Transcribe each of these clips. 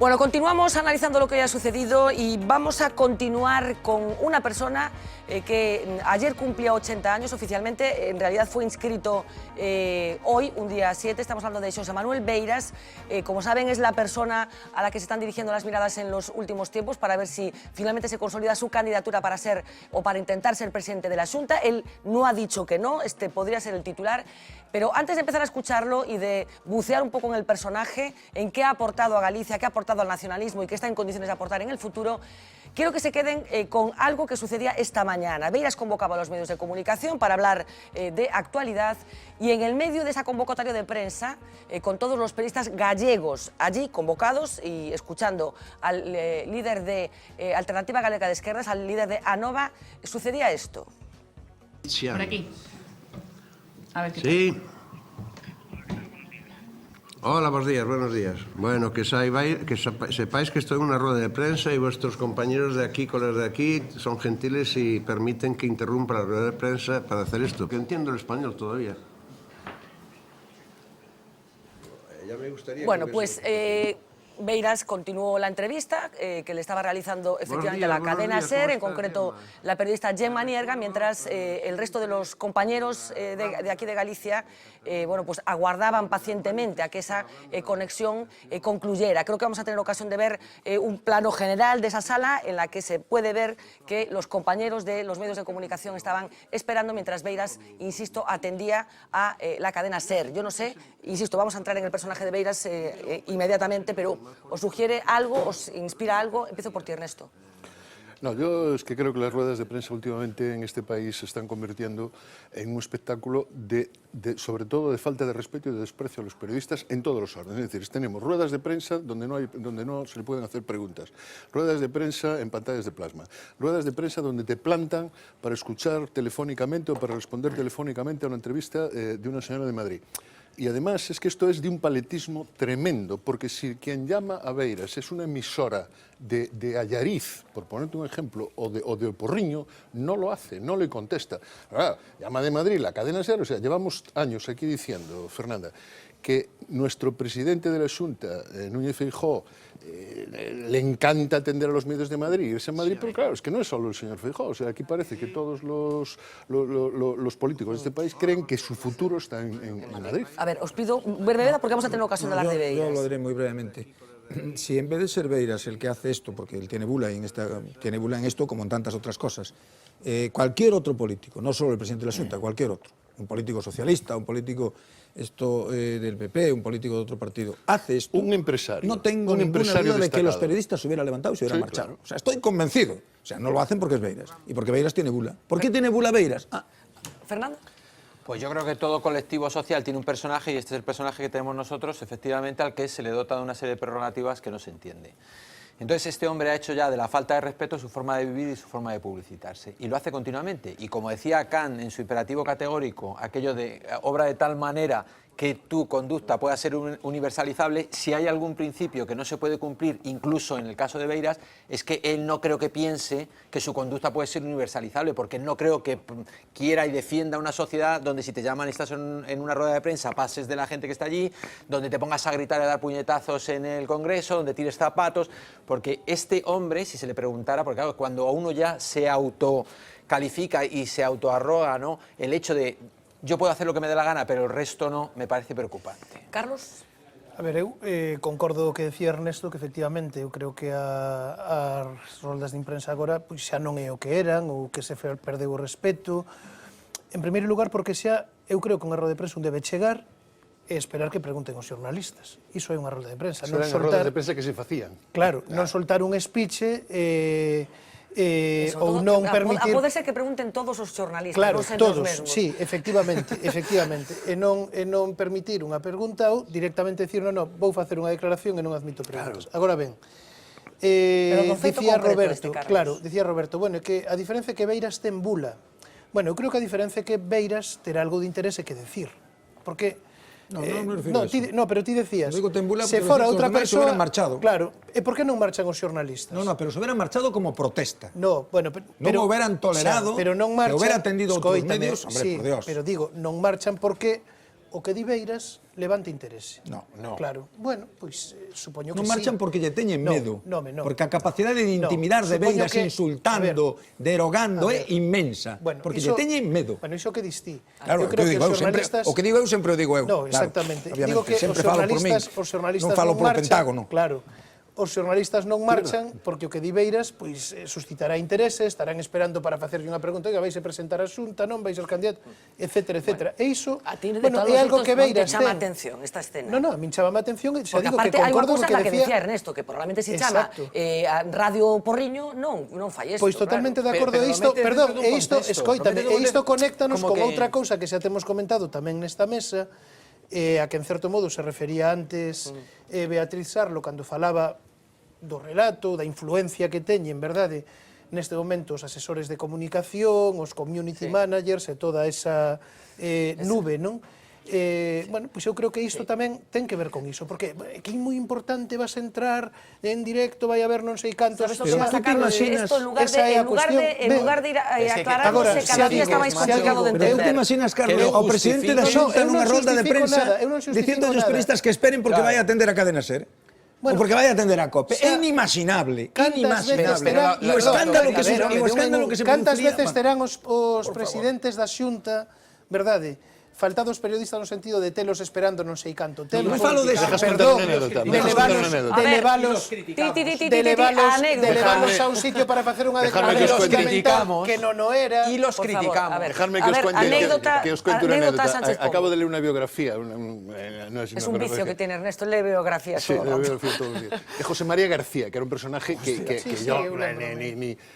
Bueno, continuamos analizando lo que ha sucedido y vamos a continuar con una persona que ayer cumplía 80 años oficialmente, en realidad fue inscrito hoy, un día 7, estamos hablando de Xosé Manuel Beiras. Como saben, es la persona a la que se están dirigiendo las miradas en los últimos tiempos para ver si finalmente se consolida su candidatura para ser o para intentar ser presidente de la Xunta. Él no ha dicho que no, este podría ser el titular, pero antes de empezar a escucharlo y de bucear un poco en el personaje, en qué ha aportado a Galicia, qué ha aportado al nacionalismo y qué está en condiciones de aportar en el futuro, quiero que se queden con algo que sucedía esta mañana. Beiras convocaba a los medios de comunicación para hablar de actualidad y en el medio de esa convocatoria de prensa, con todos los periodistas gallegos allí convocados y escuchando al líder de Alternativa Galega de Esquerdas, al líder de ANOVA, sucedía esto. Por aquí. A ver qué Sí. Hola, buenos días. Bueno, que sepáis que estoy en una rueda de prensa y vuestros compañeros de aquí, colegas de aquí, son gentiles y permiten que interrumpa la rueda de prensa para hacer esto. Que entiendo el español todavía. Ya me gustaría. Bueno, pues Beiras continuó la entrevista que le estaba realizando efectivamente la cadena SER, en concreto la periodista Gemma Nierga, mientras el resto de los compañeros de aquí de Galicia bueno, pues aguardaban pacientemente a que esa conexión concluyera. Creo que vamos a tener ocasión de ver un plano general de esa sala en la que se puede ver que los compañeros de los medios de comunicación estaban esperando mientras Beiras, insisto, atendía a la cadena SER. Yo no sé, insisto, vamos a entrar en el personaje de Beiras inmediatamente, pero ¿os sugiere algo, os inspira algo? Empiezo por ti, Ernesto. No, yo es que creo que las ruedas de prensa últimamente en este país se están convirtiendo en un espectáculo sobre todo de falta de respeto y de desprecio a los periodistas en todos los órdenes. Es decir, tenemos ruedas de prensa donde no se le pueden hacer preguntas, ruedas de prensa en pantallas de plasma, ruedas de prensa donde te plantan para escuchar telefónicamente o para responder telefónicamente a una entrevista de una señora de Madrid. Y además es que esto es de un paletismo tremendo, porque si quien llama a Beiras es una emisora de Allariz, por ponerte un ejemplo, o de Porriño, no lo hace, no le contesta. Ahora, llama de Madrid, la cadena SER, o sea, llevamos años aquí diciendo, Fernanda, que nuestro presidente de la Xunta, Núñez Feijóo, le encanta atender a los medios de Madrid, irse a Madrid, pero claro, es que no es solo el señor Feijóo, o sea, aquí parece que todos los políticos de este país creen que su futuro está en Madrid. A ver, os pido brevedad porque vamos a tener ocasión de hablar de Beiras. Yo lo diré muy brevemente. Si en vez de ser Beiras el que hace esto, porque él tiene bula en esto como en tantas otras cosas, cualquier otro político, no solo el presidente de la Xunta, cualquier otro, un político socialista, un político del PP, un político de otro partido, hace esto, un empresario, no tengo ninguna duda de que los periodistas se hubieran levantado y se hubieran marchado. Claro. O sea, estoy convencido. O sea, no lo hacen porque es Beiras y porque Beiras tiene bula. ¿Por qué tiene bula Beiras? Fernando. Pues yo creo que todo colectivo social tiene un personaje y este es el personaje que tenemos nosotros, efectivamente, al que se le dota de una serie de prerrogativas que no se entiende. Entonces este hombre ha hecho ya de la falta de respeto su forma de vivir y su forma de publicitarse. Y lo hace continuamente. Y como decía Kant en su imperativo categórico, aquello de obra de tal manera que tu conducta pueda ser universalizable, si hay algún principio que no se puede cumplir, incluso en el caso de Beiras, es que él no creo que piense que su conducta puede ser universalizable, porque no creo que quiera y defienda una sociedad donde si te llaman y estás en una rueda de prensa pases de la gente que está allí, donde te pongas a gritar y a dar puñetazos en el Congreso, donde tires zapatos, porque este hombre, si se le preguntara, porque claro, cuando a uno ya se autocalifica y se autoarroga, ¿no?, el hecho de yo puedo hacer lo que me dé la gana, pero el resto no, me parece preocupante. Carlos? A ver, eu concordo o que decía Ernesto, que efectivamente eu creo que as roldas de imprensa agora pois xa non é o que eran, ou que se perdeu o respeto. En primeiro lugar, porque xa eu creo que unha rolda de prensa un debe chegar e esperar que pregunten os xornalistas. Iso é unha rolda de prensa. Eso eran as roldas de prensa que se facían. Claro, non soltar un speech ou non permitir... A poder ser que pregunten todos os xornalistas, claro, non sempre todos, os mesmos. sí, efectivamente. E non permitir unha pregunta ou directamente decir, non, vou facer unha declaración e non admito preguntas. Claro. Agora ben, dicía Roberto, dicía Roberto, bueno, que a diferencia é que Beiras ten bula. Bueno, eu creo que a diferencia é que Beiras terá algo de interese que decir, porque... No me refiero a eso. No, pero ti decías, se fora outra persoa... Se hubieran marchado. Claro, e por que non marchan os xornalistas? No, pero se hubieran marchado como protesta. No, bueno, pero... Non hubieran tolerado, pero non marchan, que hubiera atendido outros medios, hombre, sí, por Dios. Pero digo, non marchan porque o que di Beiras levante interese. No. Claro. Bueno, pois supoño que Non sí. marchan porque lle teñen medo. No. Porque a capacidade de intimidar de supoño Beiras que- insultando, derogando, a é ver. inmensa. Bueno, porque iso- lle teñen medo. Bueno, iso que distí. Claro, eu creo que os sempre, xornalistas... o que digo eu sempre o digo eu. No, claro, exactamente. obviamente. Digo que sempre falo por min. os xornalistas non falo non por marchan. Pentágono. Claro. Os xornalistas non marchan porque o que di Beiras pois, suscitará interese, estarán esperando para facerlle unha pregunta, oiga, vais a presentar a Xunta, non vais ser candidato, etcétera, etcétera. E iso, A ti, de bueno, todos é os algo xeitos, que non te Beiras chama ten. atención esta escena. No, a min chamame a atención, e xa Porque digo que aparte hai unha concordo cousa co na que que decía... decía Ernesto, que probablemente se chama Exacto. Radio Porriño, non fai isto. Pois totalmente de Pero- acordo. pero E isto, lo metes perdón, dentro e dun isto, contexto, escoítame, lo metes e isto dentro- conéctanos como con que- outra cousa que xa temos comentado tamén nesta mesa, a que en certo modo se refería antes Beatriz Sarlo cando falaba do relato, da influencia que teñen, verdade, neste momento os asesores de comunicación, os community managers e toda esa nube, non? Bueno, pois eu creo que isto tamén ten que ver con iso, porque que é moi importante, vas a entrar en directo, vai haber non sei cantos... ¿Sabes lo que Pero pasa, tú te Carlos? imaginas- Esto en lugar Esa é de, a cuestión. en lugar de ir aclarándose, Agora, cada día está máis complicado de Pero tú entender. te imaginas, Carlos, Que non ao presidente da justifique- Xunta eu non nunha rolda de justifico prensa nada, eu non justifico dicindo aos nada. periodistas que esperen porque vai a atender a cadena SER. Bueno, ou porque vai a atender a COPE. xa- É inimaginable, Cantas veces inimaginable. terán... E o escándalo que se, Perdón, e o escándalo que se cantas produciría... veces terán os presidentes da Xunta, verdade, faltados periodistas no sentido de telos esperando non sei canto tempo. Non falo de eso. Dejas Perdón, contar unha anécdota, de dejas contar unha anécdota. A ver, levalos de levalos a un sitio para facer unha Dejadme que os declaración cuente. fundamental que non o era. Y los Por favor, criticamos. a ver. Dejadme A que os ver, cuente, anécdota- que os cuente una anécdota anécdota. Sánchez Acabo Pombo. de leer una biografía, no sé si Es una un vicio biografía. que tiene Ernesto, lee biografías Sí, todo el la rato. biografía todos los días. De José María García, que era un personaje que sí, yo eu lembro.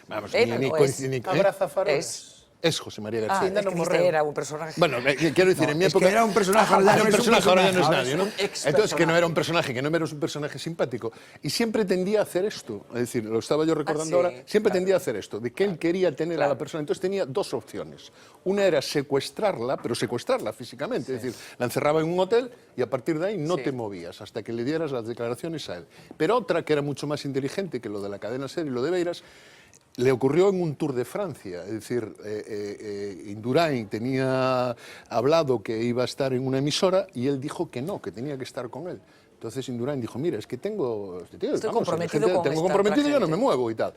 vamos, Era, ni no coincidí. Abraza faroles. Es José María Ah, García. ainda es non que morreu. este era un personaje. Bueno, quiero decir, en mi es que época... era un personaje, ahora ya Era no un es un personaje, ahora ya no es personaje, nadie, ¿no? ahora es un ex Entonces, que no personaje. era un personaje, que no era un personaje simpático. Y siempre tendía a hacer esto. Es decir, lo estaba yo recordando sí, ahora. Siempre tendía a hacer esto, de que él quería tener a la persona. Entonces tenía dos opciones. Una era secuestrarla, pero secuestrarla físicamente. Es decir, la encerraba en un hotel y a partir de ahí no te movías hasta que le dieras las declaraciones a él. Pero otra, que era mucho más inteligente que lo de la cadena SER y lo de Beiras, le ocurrió en un Tour de Francia. Es decir, Indurain tenía hablado que iba a estar en una emisora y él dijo que no, que tenía que estar con él. Entonces Indurain dijo, mira, es que tengo... Estoy comprometido con tengo esta comprometido y yo no gente. me muevo y tal.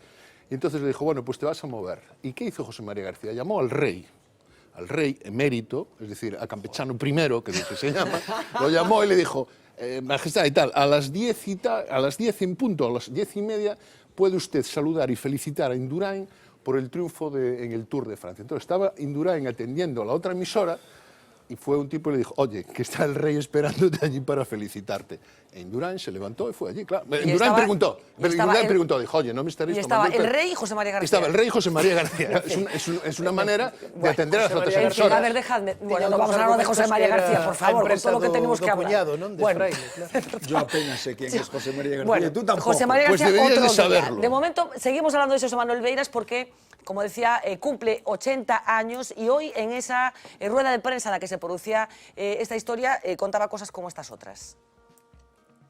Y entonces le dijo, bueno, pues te vas a mover. ¿Y qué hizo José María García? Llamó al rey emérito, es decir, a Campechano I, que es lo que se llama, lo llamó y le dijo, Majestad y tal, a las 10 y tal, a las 10 en punto, a las 10:30, puede usted saludar y felicitar a Indurain por el triunfo en el Tour de Francia. Entonces estaba Indurain atendiendo a la otra emisora y fue un tipo y le dijo, oye, que está el rey esperándote allí para felicitarte. E Indurain se levantó y fue allí, claro. Indurain preguntó, dijo, oye, no me estaréis Y estaba tomando el rey y José María García. Estaba el rey y José María García. Es una manera de atender a las otras María En fin, a emisoras. ver, dejadme. Bueno, Tiña no vamos a uns hablar de José María argumentos que García, era por a favor, con empresa todo lo que do- tenemos do que hablar. cuñado, non? De Bueno, Fraile, claro. Yo apenas sé quién es José María García. Bueno, Tú tampoco. José María Pues García, deberías otro de día. saberlo. De momento, seguimos hablando de José Manuel Beiras porque, como decía, cumple 80 años y hoy en esa rueda de prensa en la que se producía esta historia contaba cosas como estas otras.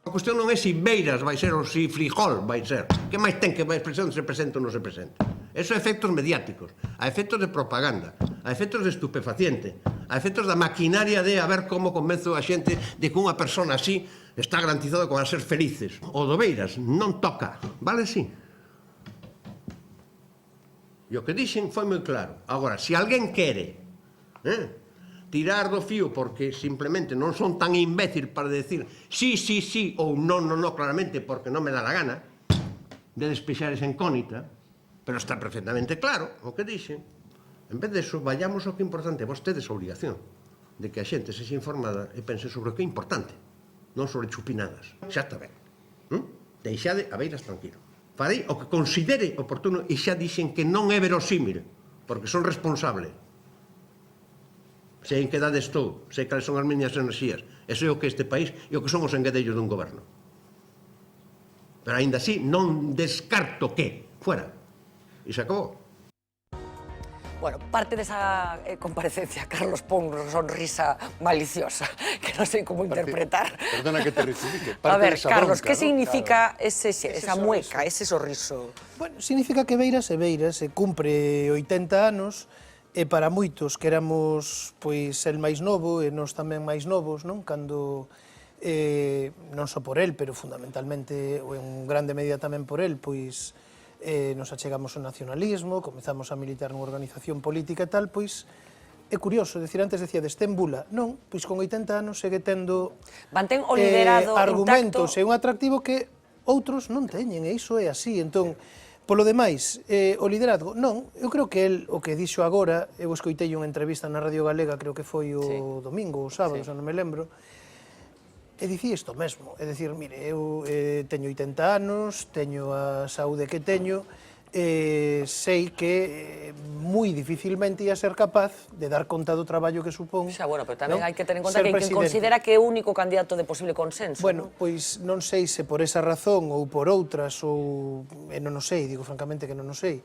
A cuestión non é se Beiras vai ser ou se Frijol vai ser. Que máis ten que vai se presenta ou non se presenta? Eso é efectos mediáticos, a efectos de propaganda, a efectos de estupefaciente, a efectos da maquinaria de a ver como convenzo a xente de que unha persona así está garantizado que van a ser felices. O do Beiras non toca, vale así? E o que dixen foi moi claro. Agora, se alguén quere tirar do fío porque simplemente non son tan imbécil para decir sí, sí, sí ou non, non, non, claramente porque non me dá la gana de despexar esa incógnita, pero está perfectamente claro o que dixen. En vez de eso, vayamos ao que é importante. Vos tedes a obrigación de que a xente sexa informada e pense sobre o que é importante, non sobre chupinadas. Xa está ben. Deixade a Beiras tranquilo. Farei o que considere oportuno e xa dixen que non é verosímil, porque son responsable. Sei en que edade estou, sei cales son as miñas enerxías, e sei o que este país e o que son os engadellos dun goberno. Pero aínda así non descarto que fuera. E se acabou. Bueno, parte de esa comparecencia, Carlos pon una sonrisa maliciosa, que no sé cómo interpretar. Perdona que te rectifique. A ver, de esa Carlos, bronca, ¿qué ¿no? significa esa mueca, ese sorriso? Bueno, significa que Beiras e Beiras se cumpre 80 anos e para moitos que éramos pois el máis novo e nós tamén máis novos, non? Cando non só por el, pero fundamentalmente ou en grande medida tamén por el, pois nos achegamos ao nacionalismo, comezamos a militar nunha organización política e tal, pois é curioso, decir, antes decíades, ten bula. Non, pois con 80 anos segue tendo mantén o liderado argumentos intacto. e un atractivo que outros non teñen, e iso é así. Entón, polo demais, o liderazgo, non, eu creo que el, o que dixo agora, eu escoitei unha entrevista na Radio Galega, creo que foi o domingo ou sábado, xa non me lembro, e dicía isto mesmo, é dicir, mire, eu teño 80 anos, teño a saúde que teño, sei que moi dificilmente ia ser capaz de dar conta do traballo que supón. Xa, bueno, pero tamén non? hai que ter en conta Ser que quen presidente. considera que é o único candidato de posible consenso. Bueno, pois non sei se por esa razón ou por outras, ou non o sei, digo francamente que non o sei,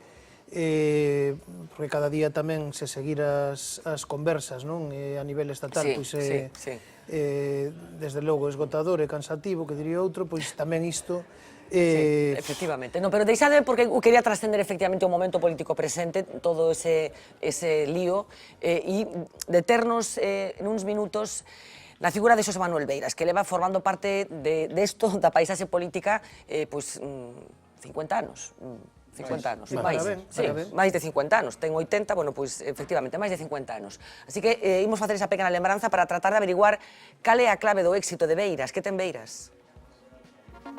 porque cada día tamén se seguir as conversas, non? A nivel estatal, Sí, pois sí. desde logo esgotador e cansativo, que diría outro, pois tamén isto Sí, efectivamente. No, pero deixade, porque eu quería trascender efectivamente o momento político presente, todo ese lío, e deternos nuns minutos na figura de Xosé Manuel Beiras, que leva formando parte desto, da paisaxe política, pois 50 anos. 50 anos, máis de 50 anos, ten 80, bueno, pois efectivamente, máis de 50 anos. Así que imos facer esa pequena lembranza para tratar de averiguar cal é a clave do éxito de Beiras. Que ten Beiras?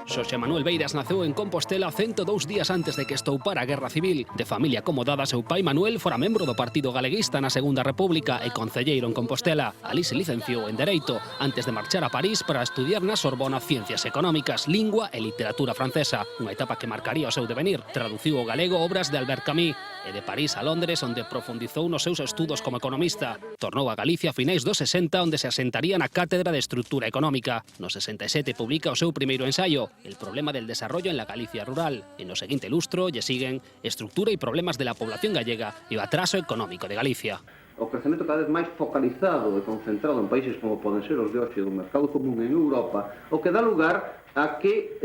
Xosé Manuel Beiras naceu en Compostela 102 días antes de que estoupara a Guerra Civil. De familia acomodada, seu pai Manuel fora membro do Partido Galeguista na Segunda República e concelleiro en Compostela. Alí se licenciou en Dereito, antes de marchar a París para estudiar na Sorbona Ciencias Económicas, Lingua e Literatura Francesa, unha etapa que marcaría o seu devenir. Traduciu ao galego obras de Albert Camus e de París a Londres, onde profundizou nos seus estudos como economista. Tornou a Galicia a finais dos 60, onde se asentaría na Cátedra de Estrutura Económica. No 67 publica o seu primeiro ensaio, El problema del desarrollo en la Galicia rural. En o seguinte lustro lle siguen Estructura e problemas de la población gallega e o atraso económico de Galicia. O crecemento cada vez máis focalizado e concentrado en países como poden ser os de hoxe do mercado común en Europa, o que dá lugar a que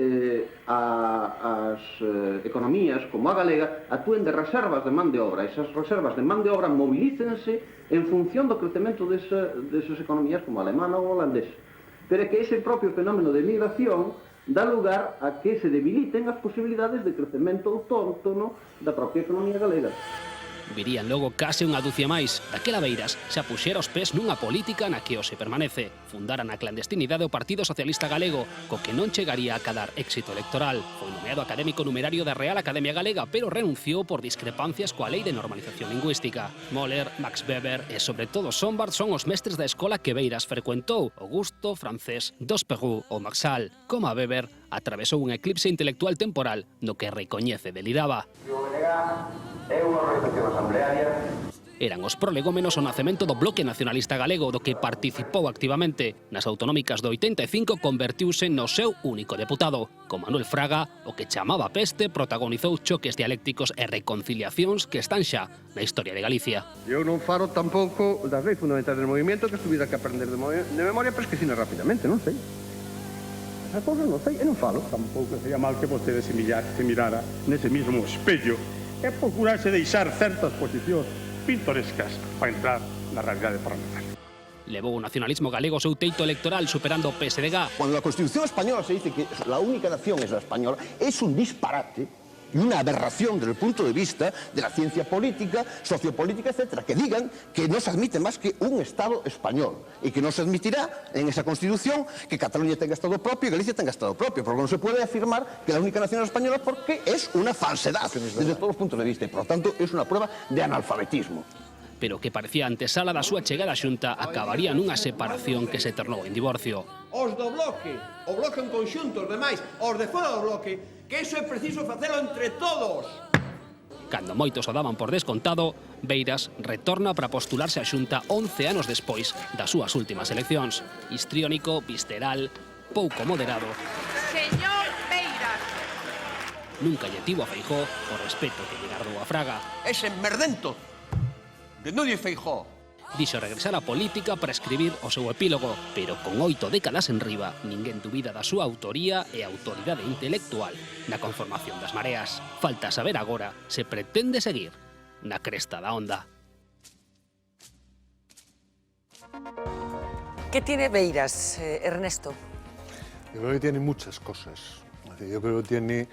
as economías como a galega atúen de reservas de man de obra. Esas reservas de man de obra mobilícense en función do crecemento desas economías como a alemana ou holandesa. Pero é que ese propio fenómeno de migración dá lugar a que se debiliten as posibilidades de crecemento autóctono da propia economía galega. Virían logo case unha dúcia máis. Daquela Beiras xa puxera os pés nunha política na que hoxe permanece. Fundara na clandestinidade o Partido Socialista Galego, co que non chegaría a cadar éxito electoral. Foi nomeado académico numerario da Real Academia Galega, pero renunciou por discrepancias coa Lei de Normalización Lingüística. Moller, Max Weber e, sobre todo, Sombart son os mestres da escola que Beiras frecuentou. Augusto, Francés, Dosperroux ou Maxal. Como a Weber, atravesou un eclipse intelectual temporal no que recoñece deliraba. Eran os prolegómenos ao nacemento do Bloque Nacionalista Galego, do que participou activamente. Nas autonómicas do 85 convertiuse no seu único deputado. Con Manuel Fraga, o que chamaba peste, protagonizou choques dialécticos e reconciliacións que están xa na historia de Galicia. Eu non falo tampouco das leis fundamentais do movimento, que estuvida que aprender de memoria, pero esquecina rapidamente, non sei. Esas cousas non sei, e non falo. Tampouco sería mal que vostede se mirara nese mismo espello e procurase deixar certas posicións pintorescas para entrar na realidade parlamentaria. Levou o nacionalismo galego ao seu teito electoral superando o PSDG. Cuando la Constitución española se dice que la única nación es la española, es un disparate y una aberración desde el punto de vista de la ciencia política, sociopolítica, etcétera, que digan que no se admite más que un Estado español y que no se admitirá en esa Constitución que Cataluña tenga Estado propio y Galicia tenga Estado propio, porque no se puede afirmar que la única nación es española porque es una falsedad desde todos los puntos de vista y por lo tanto es una prueba de analfabetismo. Pero que parecía antesala da súa chegada á Xunta acabaría nunha separación que se tornou en divorcio. Os do bloque, o bloque en conxunto, os demais, os de fora do bloque, que iso é preciso facelo entre todos. Cando moitos o daban por descontado, Beiras retorna para postularse á Xunta 11 anos despois das súas últimas eleccións. Histriónico, visceral, pouco moderado. Señor Beiras. Nunca lle tivo a Feijóo o respeto que lle gardou a Fraga. Ese merdento de Núñez Feijóo. Dixo regresar á política para escribir o seu epílogo, pero con 8 décadas en riba, ninguén dubida da súa autoría e autoridade intelectual na conformación das mareas. Falta saber agora se pretende seguir na cresta da onda. ¿Qué tiene Beiras, Ernesto? Yo creo que tiene muchas cosas. Yo creo que tiene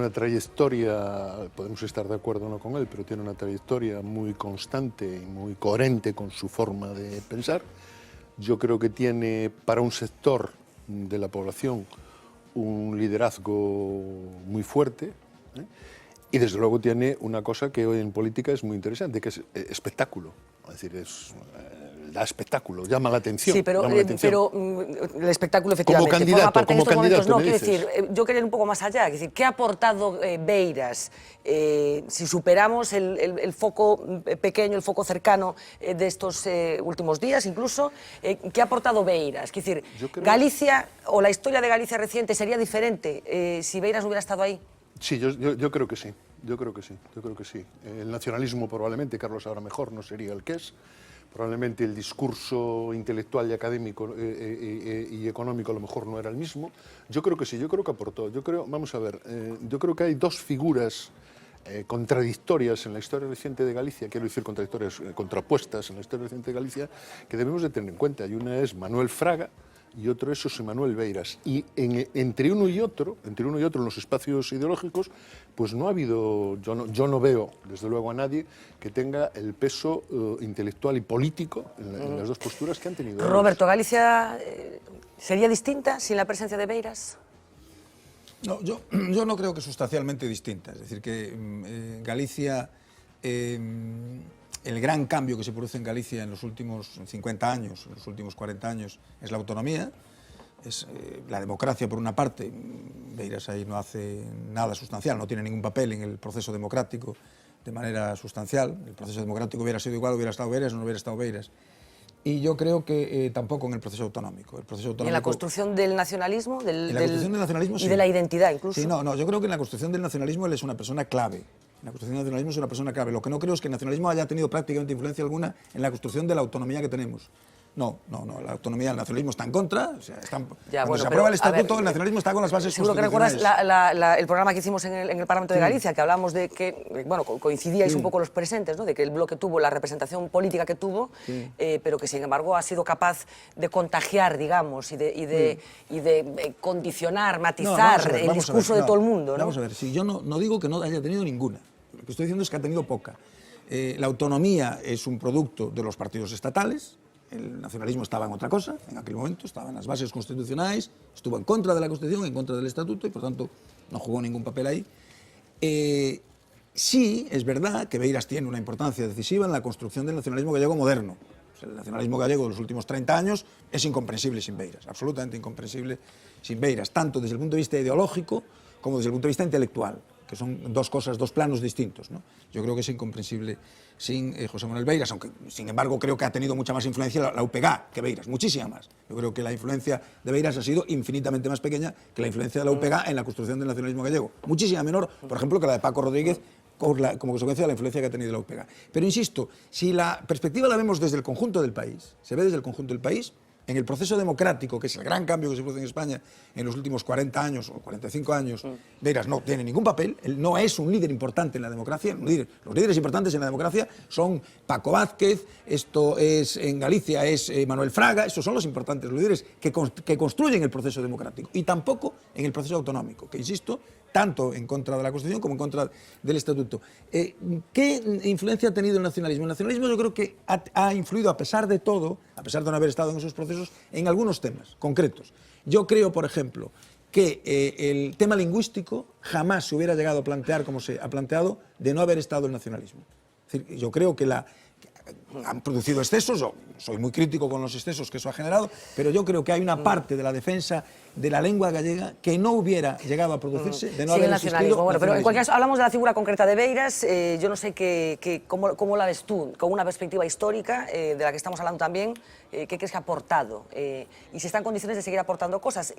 una trayectoria, podemos estar de acuerdo o no con él, pero tiene una trayectoria muy constante y muy coherente con su forma de pensar. Yo creo que tiene para un sector de la población un liderazgo muy fuerte, ¿eh? Y desde luego tiene una cosa que hoy en política es muy interesante, que es espectáculo. Es decir, da espectáculo, llama la atención. Sí, pero el espectáculo efectivamente forma parte en estos momentos. No, quiero decir, yo quería ir un poco más allá. Es decir, ¿qué ha aportado Beiras? Si superamos el foco pequeño, el foco cercano de estos últimos días, incluso, ¿qué ha aportado Beiras? Es decir, Galicia o la historia de Galicia reciente sería diferente si Beiras no hubiera estado ahí. Sí, yo creo que sí. Yo creo que sí. El nacionalismo probablemente, Carlos ahora mejor, no sería el que es. Probablemente el discurso intelectual y académico y económico a lo mejor no era el mismo. Yo creo que sí, yo creo que aportó. Vamos a ver, yo creo que hay dos figuras contradictorias en la historia reciente de Galicia, quiero decir contradictorias, contrapuestas en la historia reciente de Galicia, que debemos de tener en cuenta. Y una es Manuel Fraga y otro es José Manuel Beiras. Y entre uno y otro en los espacios ideológicos, pues no ha habido, yo no veo desde luego a nadie que tenga el peso intelectual y político en las dos posturas que han tenido. Roberto, ¿Galicia sería distinta sin la presencia de Beiras? No, yo no creo que sustancialmente distinta. Es decir, que Galicia, el gran cambio que se produce en Galicia en los últimos 50 años, en los últimos 40 años, es la autonomía, es la democracia por una parte. Beiras ahí no hace nada sustancial, no tiene ningún papel en el proceso democrático de manera sustancial. El proceso democrático hubiera sido igual, hubiera estado Beiras o no hubiera estado Beiras. Y yo creo que tampoco en el proceso autonómico. ¿Y en la construcción del nacionalismo? Y de la identidad, incluso. Sí, no, yo creo que en la construcción del nacionalismo él es una persona clave. En la construcción del nacionalismo es una persona clave. Lo que no creo es que el nacionalismo haya tenido prácticamente influencia alguna en la construcción de la autonomía que tenemos. No, la autonomía, el nacionalismo está en contra. O sea, cuando se aprueba el estatuto, el nacionalismo está con las bases constitucionales. Seguro que recuerdas el programa que hicimos en el Parlamento de Galicia, que hablamos de que, bueno, coincidíais un poco los presentes, ¿no? De que el bloque tuvo la representación política que tuvo, pero que sin embargo ha sido capaz de contagiar, digamos, y de condicionar, matizar el discurso de todo el mundo, ¿no? Vamos a ver, si yo no digo que no haya tenido ninguna. Lo que estoy diciendo es que ha tenido poca. La autonomía es un producto de los partidos estatales. El nacionalismo estaba en otra cosa, en aquel momento, estaba en las bases constitucionales, estuvo en contra de la Constitución, en contra del Estatuto y por tanto no jugó ningún papel ahí. Sí, es verdad que Beiras tiene una importancia decisiva en la construcción del nacionalismo gallego moderno. O sea, el nacionalismo gallego de los últimos 30 años es incomprensible sin Beiras, absolutamente incomprensible sin Beiras, tanto desde el punto de vista ideológico como desde el punto de vista intelectual, que son dos cosas, dos planos distintos, ¿no? Yo creo que es incomprensible sin José Manuel Beiras, aunque sin embargo creo que ha tenido mucha más influencia la UPG que Beiras, muchísima más. Yo creo que la influencia de Beiras ha sido infinitamente más pequeña que la influencia de la UPG en la construcción del nacionalismo gallego, muchísima menor, por ejemplo, que la de Paco Rodríguez como consecuencia de la influencia que ha tenido la UPG. Pero insisto, si la perspectiva la vemos desde el conjunto del país, se ve desde el conjunto del país, en el proceso democrático, que es el gran cambio que se produce en España en los últimos 40 años o 45 años, Beiras no tiene ningún papel, él no es un líder importante en la democracia. Los líderes importantes en la democracia son Paco Vázquez, esto es en Galicia es Manuel Fraga, esos son los importantes, los líderes que construyen el proceso democrático, y tampoco en el proceso autonómico, que insisto, tanto en contra de la Constitución como en contra del Estatuto. ¿Qué influencia ha tenido el nacionalismo? El nacionalismo yo creo que ha influido, a pesar de todo, a pesar de no haber estado en esos procesos, en algunos temas concretos. Yo creo, por ejemplo, que el tema lingüístico jamás se hubiera llegado a plantear como se ha planteado de no haber estado el nacionalismo. Es decir, yo creo que han producido excesos, yo soy muy crítico con los excesos que eso ha generado, pero yo creo que hay una parte de la defensa de la lengua gallega que no hubiera llegado a producirse de no haber existido. Bueno, pero en cualquier caso, hablamos de la figura concreta de Beiras. Yo no sé cómo la ves tú, con una perspectiva histórica de la que estamos hablando también. ¿Qué crees que ha aportado? Y si está en condiciones de seguir aportando cosas.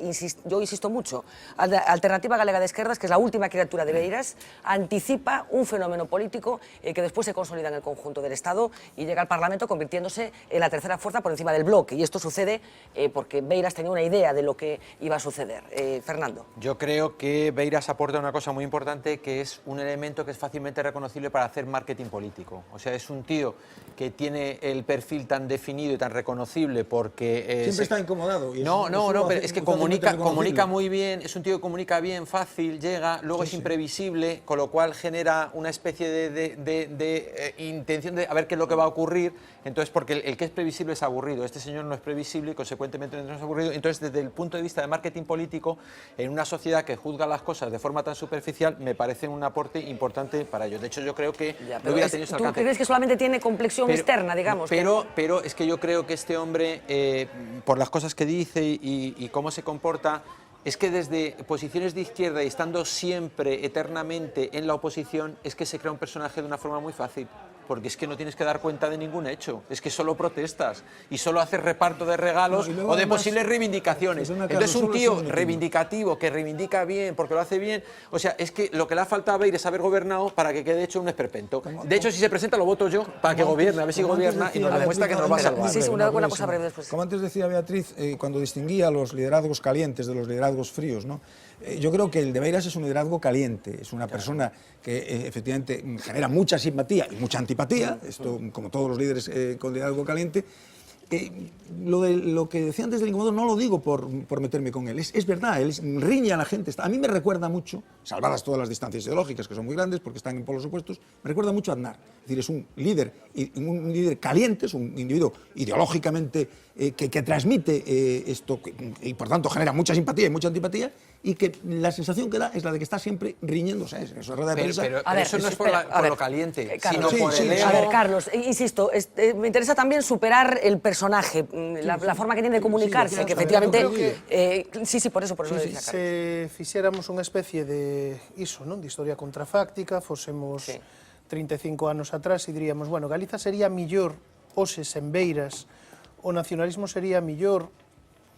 Yo insisto mucho, Alternativa Galega de Esquerdas, que es la última criatura de Beiras, anticipa un fenómeno político que después se consolida en el conjunto del Estado y llega al Parlamento, convirtiéndose en la tercera fuerza por encima del bloque. Y esto sucede porque Beiras tenía una idea de lo que iba a suceder. Fernando. Yo creo que Beiras aporta una cosa muy importante, que es un elemento que es fácilmente reconocible para hacer marketing político. O sea, es un tío que tiene el perfil tan definido y tan reconocible porque... Siempre está incomodado. Y no, pero es que comunica muy bien, es un tío que comunica bien, fácil, llega, luego es imprevisible, con lo cual genera una especie de intención de a ver qué es lo que va a ocurrir. Entonces, porque el que es previsible es aburrido, este señor no es previsible y consecuentemente no es aburrido. Entonces, desde el punto de vista de marketing político, en una sociedad que juzga las cosas de forma tan superficial, me parece un aporte importante para ellos. De hecho, yo creo que no hubiera tenido ese alcance. ¿Tú crees que solamente tiene complexión externa, digamos? Pero es que yo creo que este hombre, por las cosas que dice y cómo se comporta, es que desde posiciones de izquierda y estando siempre, eternamente en la oposición, es que se crea un personaje de una forma muy fácil. Porque es que no tienes que dar cuenta de ningún hecho, es que solo protestas y solo haces reparto de regalos o de posibles reivindicaciones. Entonces un tío reivindicativo, que reivindica bien, porque lo hace bien, o sea, es que lo que le ha faltado a Beiras es haber gobernado para que quede hecho un esperpento. De hecho, si se presenta lo voto yo para que gobierne, a ver si gobierna y nos demuestra que nos va a salvar. Sí, una buena cosa breve después. Como antes decía Beatriz, cuando distinguía los liderazgos calientes de los liderazgos fríos, ¿no? Yo creo que el de Beiras es un liderazgo caliente, es una persona que efectivamente genera mucha simpatía y mucha antipatía, esto como todos los líderes con liderazgo caliente. Lo que decía antes del incómodo no lo digo por meterme con él, es verdad, él riñe a la gente. A mí me recuerda mucho, salvadas todas las distancias ideológicas que son muy grandes porque están en polos opuestos, me recuerda mucho a Aznar. Es decir, es un líder caliente, es un individuo ideológicamente que transmite esto y por tanto genera mucha simpatía y mucha antipatía, y que la sensación que da es la de que está siempre riñéndose. Eso es rueda de prensa. Pero eso no es por lo caliente, sino por el ego. A ver, Carlos, insisto, me interesa también superar el personaje, la forma que tiene de comunicarse, que efectivamente... Sí, por eso lo decía Carlos. Se fixéramos unha especie de iso, non? De historia contrafáctica, fósemos 35 anos atrás e diríamos, bueno, Galiza sería millor hoxe sen Beiras, o nacionalismo sería millor,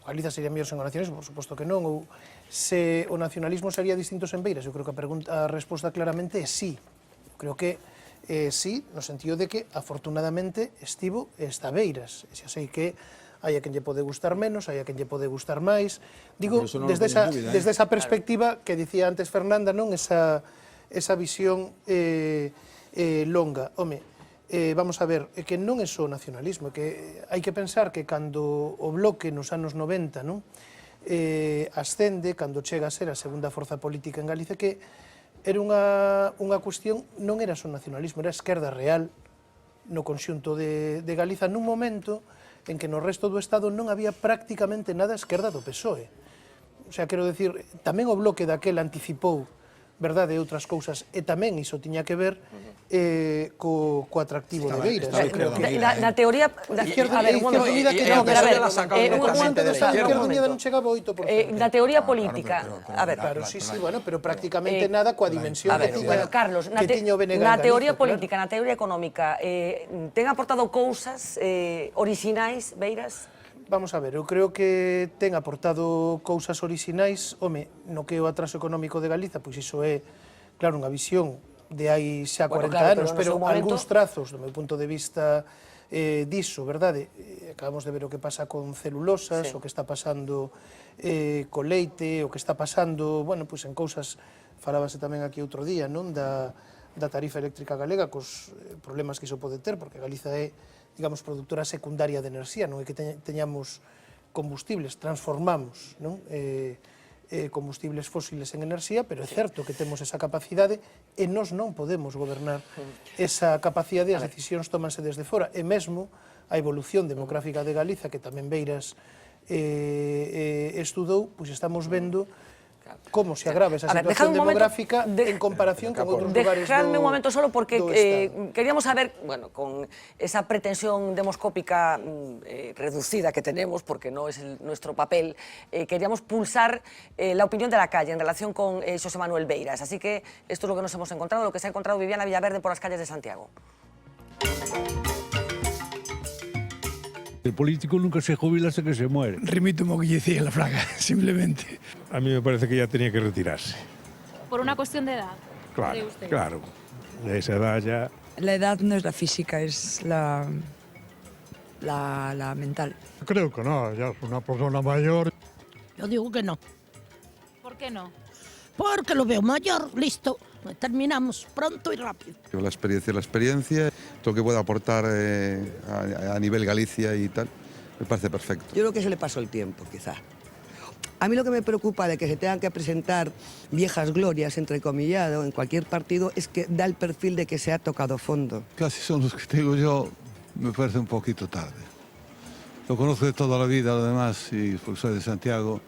Galiza sería mellor sen o nacionalismo, por suposto que non, ou se o nacionalismo sería distinto sen Beiras. Eu creo que a resposta claramente é sí. Eu creo que sí, no sentido de que afortunadamente estivo e está Beiras. Xa sei que hai a quen lle pode gustar menos, hai a quen lle pode gustar máis. Digo, desde esa perspectiva que dicía antes Fernanda, non? Esa visión longa. Home, vamos a ver, que non é só nacionalismo, que hai que pensar que cando o bloque nos anos 90, non? Ascende, cando chega a ser a segunda forza política en Galicia, que era unha cuestión, non era só nacionalismo, era esquerda real no conxunto de Galiza, nun momento en que no resto do Estado non había prácticamente nada esquerda do PSOE. O sea, quero decir, tamén o bloque daquel anticipou, verdade, outras cousas, e tamén iso tiña que ver co atractivo de Beiras. Na teoría... A ver, un momento, non chegaba ao 8%. Na teoría política... A ver, claro, sí, bueno, pero prácticamente nada coa dimensión que tiña o BNG. Na teoría política, na teoría económica, ten aportado cousas orixinais, Beiras? Vamos a ver, eu creo que ten aportado cousas orixinais, home, no que é o atraso económico de Galiza, pois iso é, claro, unha visión de hai xa 40 anos, pero algúns trazos, do meu punto de vista, diso, verdade? Acabamos de ver o que pasa con celulosas, o que está pasando co leite, o que está pasando, bueno, pois en cousas, falábase tamén aquí outro día, non? Da tarifa eléctrica galega, cos problemas que iso pode ter, porque Galiza é, digamos, productora secundaria de enerxía, non é que teñamos combustibles, transformamos, non? Combustibles fósiles en enerxía, pero é certo que temos esa capacidade e nós non podemos gobernar esa capacidade, as decisións tómanse desde fora, e mesmo a evolución demográfica de Galiza, que tamén Beiras estudou, pois estamos vendo como se agrava esa situación demográfica en comparación con outros lugares do Estado. Dejadme un momento solo porque queríamos saber, bueno, con esa pretensión demoscópica reducida que tenemos, porque no es nuestro papel, queríamos pulsar la opinión de la calle en relación con Xosé Manuel Beiras. Así que esto es lo que nos hemos encontrado, lo que se ha encontrado Viviana Villaverde por las calles de Santiago. El político nunca se jubila hasta que se muere. Remito mo que decía la Fraga, simplemente. A mí me parece que ya tenía que retirarse. ¿Por una cuestión de edad? Claro, claro. De esa edad ya La edad no es la física, es la mental. Creo que no, ya es una persona mayor. Yo digo que no. ¿Por qué no? Porque lo veo mayor, listo. Terminamos pronto y rápido. La experiencia, todo lo que pueda aportar a nivel Galicia y tal, me parece perfecto. Yo creo que se le pasó el tiempo, quizá. A mí lo que me preocupa de que se tengan que presentar viejas glorias, entrecomillado, en cualquier partido, es que da el perfil de que se ha tocado fondo. Casi son los que te digo yo, me parece un poquito tarde. Lo conozco de toda la vida, además, y soy de Santiago.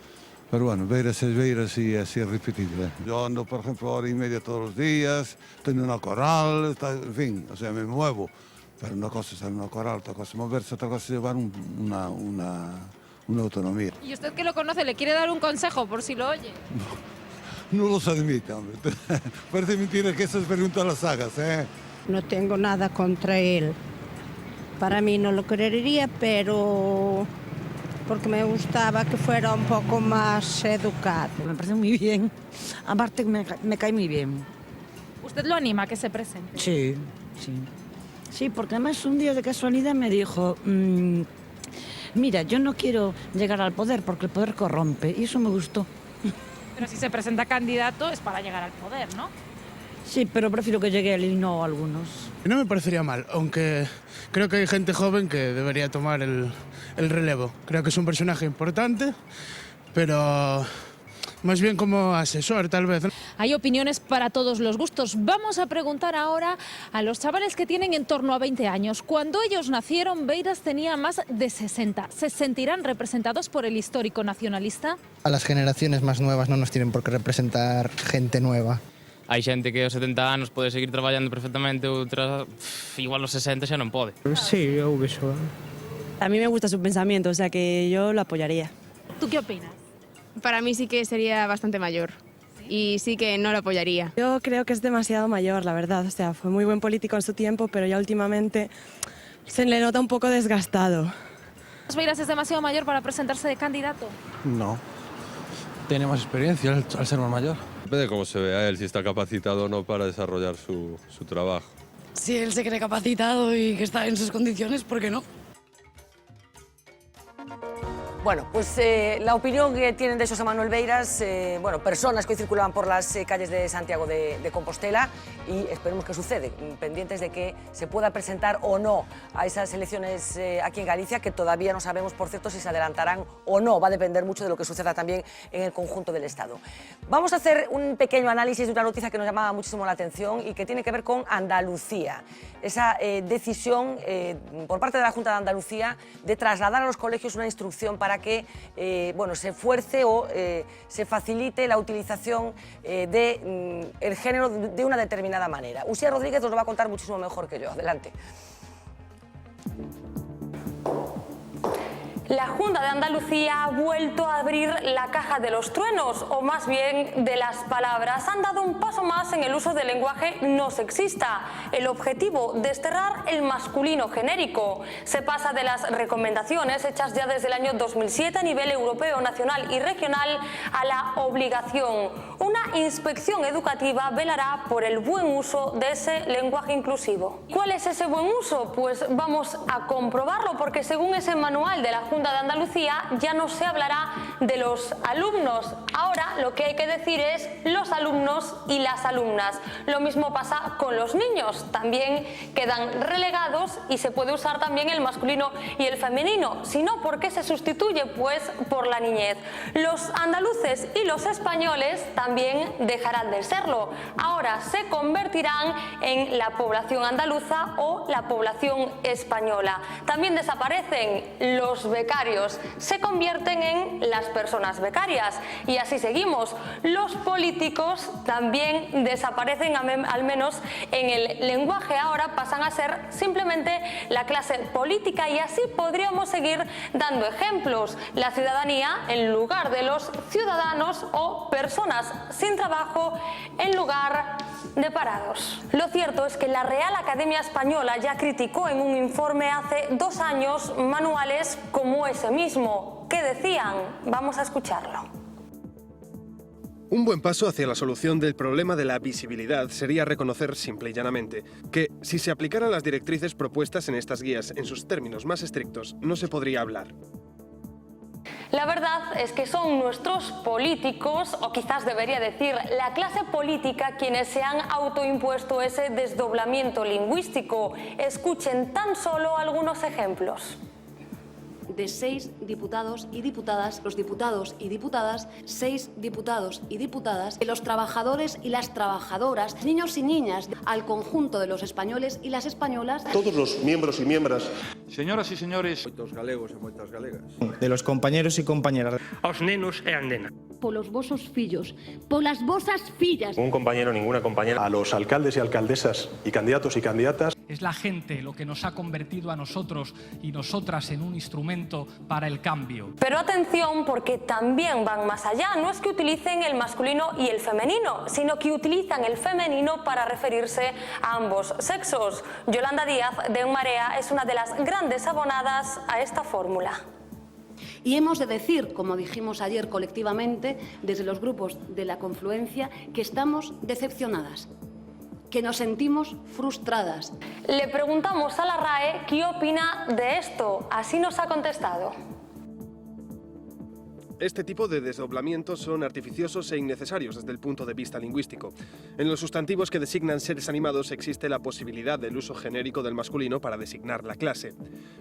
Pero bueno, Beiras es Beiras y así es repetible. Yo ando, por ejemplo, hora y media todos los días, tengo una coral, en fin, o sea, me muevo. Pero una cosa es estar en una coral, otra cosa es moverse, otra cosa es llevar una autonomía. ¿Y usted que lo conoce, le quiere dar un consejo por si lo oye? No los admite, hombre. Parece mentira que esas preguntas las hagas, ¿eh? No tengo nada contra él. Para mí no lo querría, pero porque me gustaba que fuera un poco más educado. Me parece muy bien. Aparte me cae muy bien. ¿Usted lo anima a que se presente? Sí, sí. Sí, porque además un día de casualidad me dijo, mira, yo no quiero llegar al poder porque el poder corrompe, y eso me gustó. Pero si se presenta candidato es para llegar al poder, ¿no? Sí, pero prefiero que llegue él y no algunos. No me parecería mal, aunque creo que hay gente joven que debería tomar el relevo. Creo que es un personaje importante, pero más bien como asesor, tal vez. Hay opiniones para todos los gustos. Vamos a preguntar ahora a los chavales que tienen en torno a 20 años. Cuando ellos nacieron, Beiras tenía más de 60. ¿Se sentirán representados por el histórico nacionalista? A las generaciones más nuevas no nos tienen por qué representar gente nueva. Hai xente que aos 70 anos pode seguir traballando perfectamente, outra igual aos 60 xa non pode. Sí, eu vexo. A mí me gusta su pensamiento, o sea que yo lo apoyaría. ¿Tú qué opinas? Para mí sí que sería bastante mayor y sí que no lo apoyaría. Yo creo que es demasiado mayor, la verdad. O sea, fue muy buen político en su tiempo, pero ya últimamente se le nota un poco desgastado. ¿Beiras es demasiado mayor para presentarse de candidato? No. Tiene más experiencia al ser más mayor. Depende de cómo se vea él, si está capacitado o no para desarrollar su trabajo. Si él se cree capacitado y que está en sus condiciones, ¿por qué no? Bueno, pues la opinión que tienen de Xosé Manuel Beiras, bueno, personas que hoy circulaban por las calles de Santiago de Compostela, y esperemos que sucede, pendientes de que se pueda presentar o no a esas elecciones aquí en Galicia, que todavía no sabemos, por cierto, si se adelantarán o no. Va a depender mucho de lo que suceda también en el conjunto del Estado. Vamos a hacer un pequeño análisis de una noticia que nos llamaba muchísimo la atención y que tiene que ver con Andalucía. Esa decisión por parte de la Junta de Andalucía de trasladar a los colegios una instrucción para que bueno, se fuerce o se facilite la utilización del género de una determinada manera. Uxía Rodríguez nos lo va a contar muchísimo mejor que yo. Adelante. La Junta de Andalucía ha vuelto a abrir la caja de los truenos, o más bien de las palabras. Han dado un paso más en el uso del lenguaje no sexista. El objetivo, desterrar el masculino genérico. Se pasa de las recomendaciones hechas ya desde el año 2007 a nivel europeo, nacional y regional a la obligación. Una inspección educativa velará por el buen uso de ese lenguaje inclusivo. ¿Cuál es ese buen uso? Pues vamos a comprobarlo, porque según ese manual de la Junta de Andalucía ya no se hablará de los alumnos. Ahora lo que hay que decir es los alumnos y las alumnas. Lo mismo pasa con los niños. También quedan relegados y se puede usar también el masculino y el femenino. Si no, ¿por qué se sustituye? Pues por la niñez. Los andaluces y los españoles también dejarán de serlo. Ahora se convertirán en la población andaluza o la población española. También desaparecen los becarios, se convierten en las personas becarias, y así seguimos. Los políticos también desaparecen, al menos en el lenguaje. Ahora pasan a ser simplemente la clase política, y así podríamos seguir dando ejemplos. La ciudadanía en lugar de los ciudadanos, o personas sin trabajo en lugar de parados. Lo cierto es que la Real Academia Española ya criticó en un informe hace 2 años manuales como ese mismo. ¿Qué decían? Vamos a escucharlo. Un buen paso hacia la solución del problema de la visibilidad sería reconocer simple y llanamente que, si se aplicaran las directrices propuestas en estas guías en sus términos más estrictos, no se podría hablar. La verdad es que son nuestros políticos, o quizás debería decir la clase política, quienes se han autoimpuesto ese desdoblamiento lingüístico. Escuchen tan solo algunos ejemplos. De 6 diputados y diputadas, los diputados y diputadas, 6 diputados y diputadas, de los trabajadores y las trabajadoras, niños y niñas, al conjunto de los españoles y las españolas. Todos los miembros y miembros. Señoras y señores, moitos galegos e moitas galegas. De los compañeros y compañeras. aos nenos e as nenas. Polos vosos fillos, polas vosas fillas. Un compañero, ninguna compañera. A los alcaldes y alcaldesas y candidatos y candidatas. Es la gente lo que nos ha convertido a nosotros y nosotras en un instrumento para el cambio. Pero atención, porque también van más allá. No es que utilicen el masculino y el femenino, sino que utilizan el femenino para referirse a ambos sexos. Yolanda Díaz, de En Marea, es una de las grandes abonadas a esta fórmula. Y hemos de decir, como dijimos ayer colectivamente, desde los grupos de la confluencia, que estamos decepcionadas, que nos sentimos frustradas. Le preguntamos a la RAE qué opina de esto. Así nos ha contestado. Este tipo de desdoblamientos son artificiosos e innecesarios desde el punto de vista lingüístico. En los sustantivos que designan seres animados existe la posibilidad del uso genérico del masculino para designar la clase.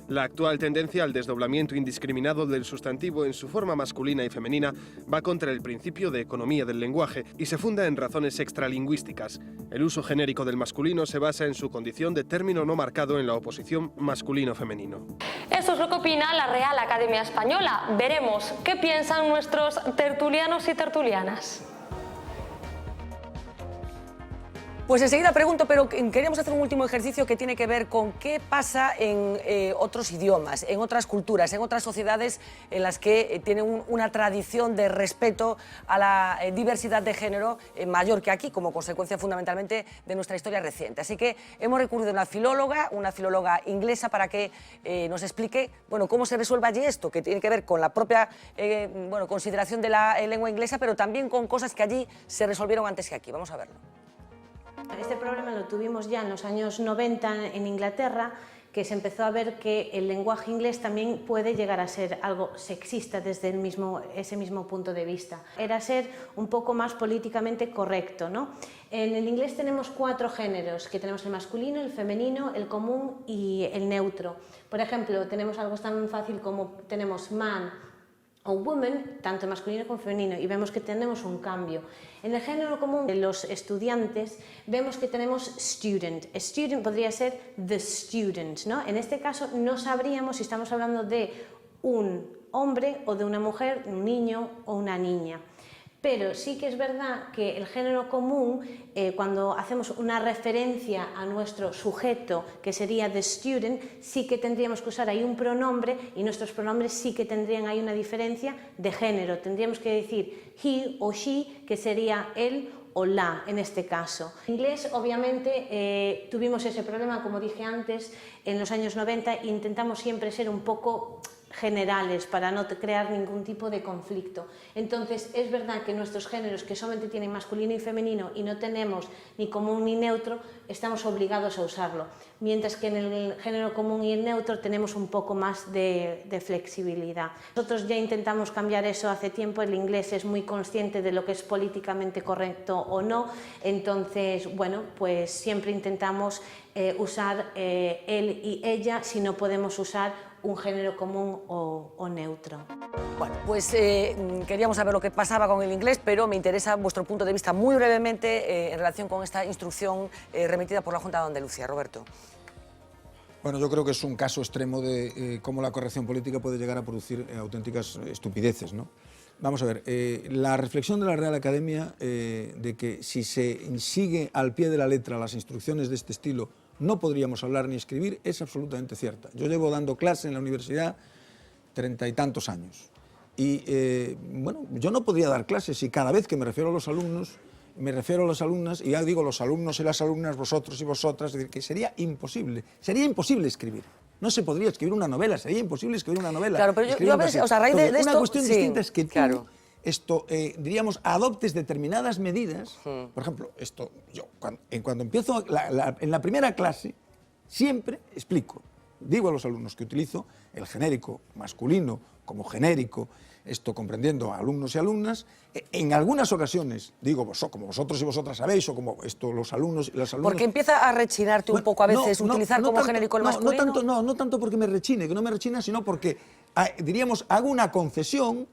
La actual tendencia al desdoblamiento indiscriminado del sustantivo en su forma masculina y femenina va contra el principio de economía del lenguaje y se funda en razones extralingüísticas. El uso genérico del masculino se basa en su condición de término no marcado en la oposición masculino-femenino. Eso es lo que opina la Real Academia Española. Veremos qué piensan nuestros tertulianos y tertulianas. Pues enseguida pregunto, pero queríamos hacer un último ejercicio que tiene que ver con qué pasa en otros idiomas, en otras culturas, en otras sociedades en las que tienen una tradición de respeto a la diversidad de género mayor que aquí, como consecuencia fundamentalmente de nuestra historia reciente. Así que hemos recurrido a una filóloga inglesa, para que nos explique cómo se resuelve allí esto, que tiene que ver con la propia consideración de la lengua inglesa, pero también con cosas que allí se resolvieron antes que aquí. Vamos a verlo. Este problema lo tuvimos ya en los años 90 en Inglaterra, que se empezó a ver que el lenguaje inglés también puede llegar a ser algo sexista desde ese mismo punto de vista. Era ser un poco más políticamente correcto, ¿no? En el inglés tenemos 4 géneros, que tenemos el masculino, el femenino, el común y el neutro. Por ejemplo, tenemos algo tan fácil como tenemos man o woman, tanto masculino como femenino, y vemos que tenemos un cambio. En el género común de los estudiantes vemos que tenemos student. Student podría ser the student, ¿no? En este caso no sabríamos si estamos hablando de un hombre o de una mujer, un niño o una niña. Pero sí que es verdad que el género común, cuando hacemos una referencia a nuestro sujeto, que sería the student, sí que tendríamos que usar ahí un pronombre, y nuestros pronombres sí que tendrían ahí una diferencia de género. Tendríamos que decir he o she, que sería él o la en este caso. En inglés, obviamente, tuvimos ese problema, como dije antes, en los años 90, e intentamos siempre ser un poco generales para no crear ningún tipo de conflicto. Entonces, es verdad que nuestros géneros, que solamente tienen masculino y femenino y no tenemos ni común ni neutro, estamos obligados a usarlo. Mientras que en el género común y el neutro tenemos un poco más de flexibilidad. Nosotros ya intentamos cambiar eso hace tiempo. El inglés es muy consciente de lo que es políticamente correcto o no. Entonces, bueno, pues siempre intentamos usar él y ella, si no podemos usar un género común o neutro. Bueno, pues queríamos saber lo que pasaba con el inglés, pero me interesa vuestro punto de vista muy brevemente en relación con esta instrucción remitida por la Junta de Andalucía. Roberto. Bueno, yo creo que es un caso extremo de cómo la corrección política puede llegar a producir auténticas estupideces, ¿no? Vamos a ver, la reflexión de la Real Academia de que si se sigue al pie de la letra las instrucciones de este estilo no podríamos hablar ni escribir es absolutamente cierta. Yo llevo dando clase en la universidad 30 y tantos años y bueno, yo no podría dar clases si cada vez que me refiero a los alumnos, me refiero a las alumnas, y ya digo los alumnos y las alumnas, vosotros y vosotras, es decir, que sería imposible escribir. No se podría escribir una novela, sería imposible escribir una novela. Claro, pero yo a veces, o sea, a raíz de esto... Una cuestión distinta es que tú diríamos, adoptes determinadas medidas. Por ejemplo, cuando empiezo en la primera clase, siempre explico, digo a los alumnos que utilizo el genérico masculino como genérico, esto comprendiendo a alumnos y alumnas. En algunas ocasiones, digo, como vosotros y vosotras sabéis, o como los alumnos y las alumnas... Porque empieza a rechinarte un poco a veces utilizar como genérico el masculino. No tanto porque me rechine, que no me rechina, sino porque, diríamos, hago una concesión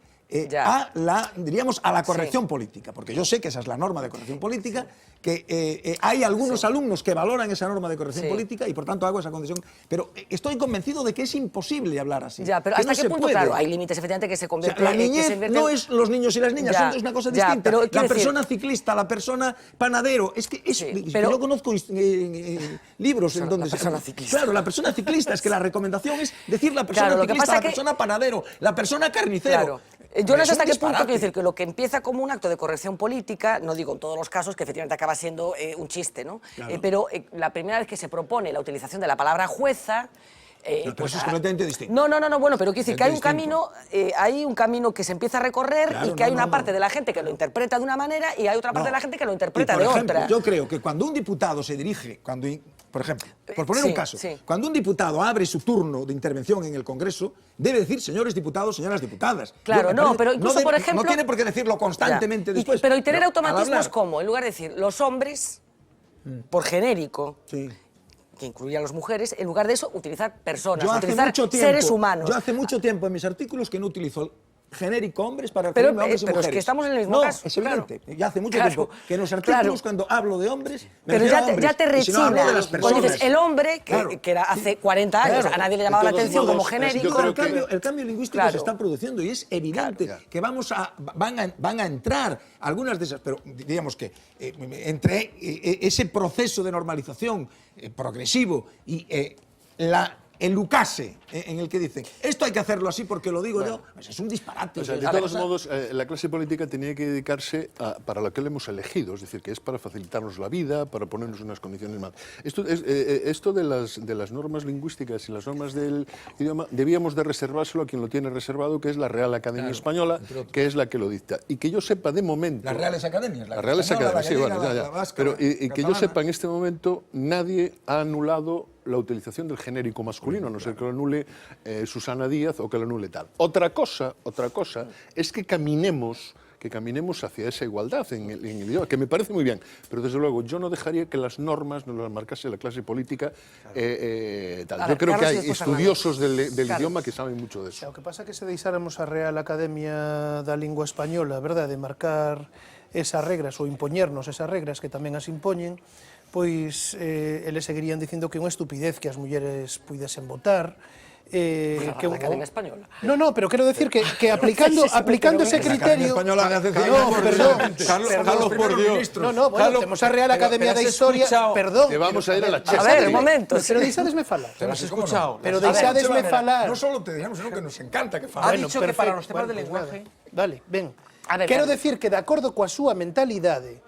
a la corrección política, porque yo sé que esa es la norma de corrección política, que hay algunos alumnos que valoran esa norma de corrección política y por tanto hago esa concesión, pero estoy convencido de que es imposible hablar así. Ya, pero ¿hasta qué punto? Claro, hay límites efectivamente que se convierten... La niñez no es los niños y las niñas, son una cosa distinta. La persona ciclista, la persona panadero, es que yo conozco libros en donde... Claro, la persona ciclista, es que la recomendación es decir la persona ciclista, la persona panadero, la persona carnicero. Yo no sé hasta qué punto quiero decir que lo que empieza como un acto de corrección política, no digo en todos los casos, que efectivamente acaba siendo un chiste, ¿no? Claro. Pero la primera vez que se propone la utilización de la palabra jueza... pero eso es completamente distinto. No, bueno, pero quiero decir que hay un camino que se empieza a recorrer y que hay una parte de la gente que lo interpreta de una manera y hay otra parte de la gente que lo interpreta de otra. Yo creo que cuando un diputado se dirige, por ejemplo, por poner un caso, cuando un diputado abre su turno de intervención en el Congreso, debe decir señores diputados, señoras diputadas. Claro, pero incluso, por ejemplo... No tiene por qué decirlo constantemente después. Pero y tener automatismos como, en lugar de decir los hombres, por genérico... que incluye a las mujeres, en lugar de eso, utilizar personas, utilizar seres humanos. Yo hace mucho tiempo en mis artículos que no utilizo genérico hombres para referirme a hombres y mujeres. Pero es que estamos en el mismo caso. Es evidente. Ya hace mucho tiempo que en los artículos, cuando hablo de hombres, me pero refiero a hombres. Ya te rechina. Cuando dices el hombre, que era hace 40 años, a nadie le llamaba la atención como genérico. El cambio lingüístico se está produciendo y es evidente que van a entrar algunas de esas, pero digamos que entre ese proceso de normalización progresivo y el lucase en el que dicen esto hay que hacerlo así porque lo digo yo, pues es un disparate. O sea, de todos modos, la clase política tenía que dedicarse para lo que le hemos elegido, es decir, que es para facilitarnos la vida, para ponernos unas condiciones más. Esto de las normas lingüísticas y las normas del idioma, debíamos de reservárselo a quien lo tiene reservado, que es la Real Academia Española, que es la que lo dicta. Y que yo sepa de momento... Las Reales Academias. Las Reales Academias, sí, bueno, ya. Pero que yo sepa en este momento, nadie ha anulado la utilización del genérico masculino, a no ser que lo anule Susana Díaz o que lo anule tal. Otra cosa es que caminemos hacia esa igualdad en el idioma, que me parece muy bien, pero desde luego yo no dejaría que las normas nos las marcase la clase política tal. Yo creo que hay estudiosos del idioma que saben mucho de eso. O que pasa que se deixáramos a Real Academia da Lingua Española, verdad, de marcar esas regras ou impoñernos esas regras que tamén as impoñen, pois eles seguirían dicindo que é unha estupidez que as mulleres puidesen votar, que la Academia Española. No, pero quero decir que aplicando ese criterio... Carlos, por Dios. Bueno, temos a Real Academia da Historia, perdón. Que vamos a ir a la checa. A ver, un momento. Pero deixadesme falar. Pero has escuchado. Pero deixadesme falar. No solo te digamos, sino que nos encanta que fales. Ha dicho que para los temas del lenguaje... Vale, ben. Quero decir que de acordo coa súa mentalidade,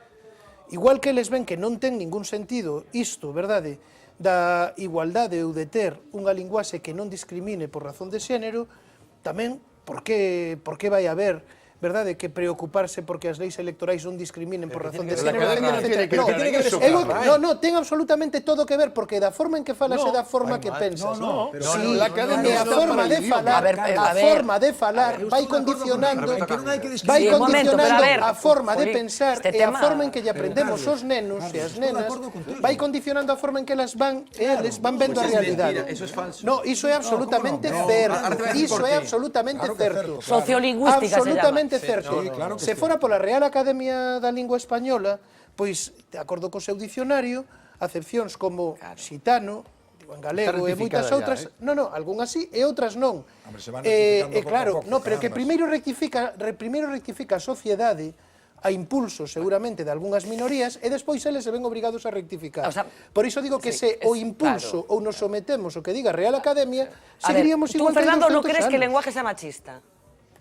igual que eles ven que non ten ningún sentido isto, verdade, da igualdade ou de ter unha linguaxe que non discrimine por razón de xénero, tamén, por que vai haber, verdade, que preocuparse porque as leis electorais non discriminen por razón de xénero? No, ten absolutamente todo que ver, porque da forma en que falas é da forma que pensas. E a forma de falar vai condicionando a forma de pensar e a forma en que lle aprendemos os nenos e as nenas, vai condicionando a forma en que eles van vendo a realidade. No, iso é absolutamente certo. Iso é absolutamente certo. Sociolingüística se llama. Certo. Se fora pola Real Academia da Lingua Española, pois, de acordo co seu dicionario, acepcións como xitano, en galego e moitas outras, algunhas sí e outras non. Claro, pero que primeiro rectifica a sociedade a impulso seguramente de algunhas minorías e despois eles se ven obrigados a rectificar. Por iso digo que se o impulso ou nos sometemos o que diga Real Academia, seguiríamos igual que... Tú, Fernando, ¿no crees que el lenguaje sea machista?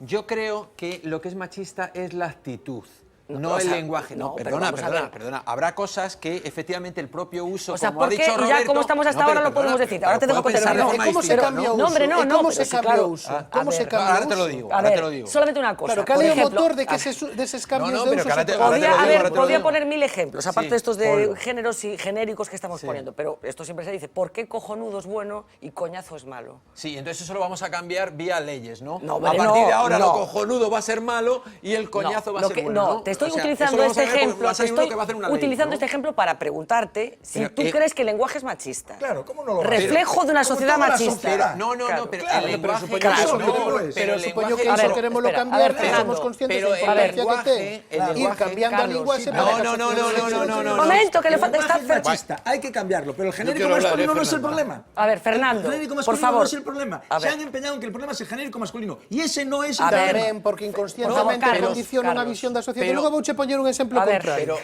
Yo creo que lo que es machista es la actitud. No o el sea, lenguaje, no, pero vamos a ver. perdona. Habrá cosas que efectivamente el propio uso, O sea, como ha ¿por qué? dicho Y Roberto... ya como estamos hasta ahora lo podemos decir. Ahora te dejo contestar. ¿Cómo se cambia uso? No, hombre, no. ¿Cómo se pero sí, cambia claro. uso? ¿Cómo se cambia Ahora te lo uso? digo, A ahora te ver, lo digo. solamente una cosa. Claro, ¿cuál por es el ejemplo, motor de esos cambios No, de pero uso? que ahora te- Podría poner 1000 ejemplos, aparte Sí, de estos de ponlo. géneros y genéricos que estamos poniendo, pero esto siempre se dice, ¿por qué cojonudo es bueno y coñazo es malo? Sí, entonces eso lo vamos a cambiar vía leyes, ¿no? No, a hombre, partir de ahora no. lo cojonudo va a ser malo y el coñazo va a ser bueno, ¿no? te estoy O sea, utilizando eso lo vamos a este ver porque ejemplo, va a salir uno que va a hacer una ley, utilizando ¿no? este ejemplo para preguntarte si Pero, tú crees que el lenguaje es machista. Claro, ¿cómo no lo va a Reflejo de una Como sociedad toda la machista. sociedad. No, Claro. pero Claro, el lenguaje... pero Claro, supongo que no, no lo es. Pero el supongo lenguaje- que A eso ver, queremos espera, cambiar, a ver, que somos Fernando, conscientes pero de la importancia el que lenguaje- ten. Ir cambiando Carlos, el lenguaje Carlos. para que No, la sociedad no. Momento, que le falta El lenguaje estar... es machista, hay que cambiarlo, pero el genérico quiero hablar, masculino no es el Fernando. problema. A ver, Fernando, El genérico por masculino favor. no es el problema. A Se ver. han empeñado en que el problema es el genérico masculino. Y ese no es el A ver, problema. Tamén, porque inconscientemente Carlos, condiciona unha Carlos. visión da sociedade. Pero- Logo vouche poñer un exemplo A ver, contrario.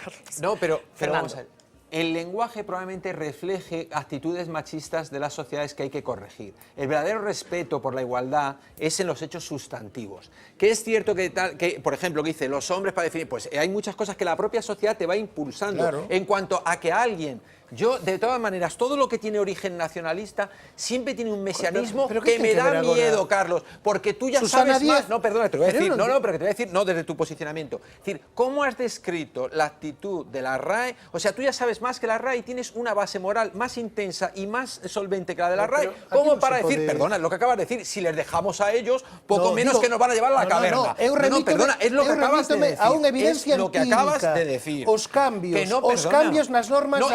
Pero Fernando. vamos a ver. El lenguaje probablemente refleje actitudes machistas de las sociedades que hay que corregir. El verdadero respeto por la igualdad es en los hechos sustantivos. Que es cierto que, por ejemplo, que dice los hombres para definir, pues hay muchas cosas que la propia sociedad te va impulsando. Claro. En cuanto a que alguien... Yo, de todas maneras, todo lo que tiene origen nacionalista siempre tiene un mesianismo ¿Pero qué que me tiene que da ver agora? miedo, Carlos, porque tú ya Susana sabes Díaz. más... No, perdona, te voy a Pero decir... no- No, pero que te voy a decir, no desde tu posicionamiento. Es decir, ¿cómo has descrito la actitud de la RAE? O sea, tú ya sabes más que la RAE y tienes una base moral más intensa y más solvente que la de la RAE, pero aquí como no para se decir, puede- perdona, lo que acabas de decir, si les dejamos a ellos, poco No, menos digo- que nos van a llevar a la no, caverna. Eu No, perdona, es lo que eu acabas de remítome decir. a unha evidencia es lo que empírica. acabas de decir. Os cambios, Que no, os perdona. cambios nas normas No,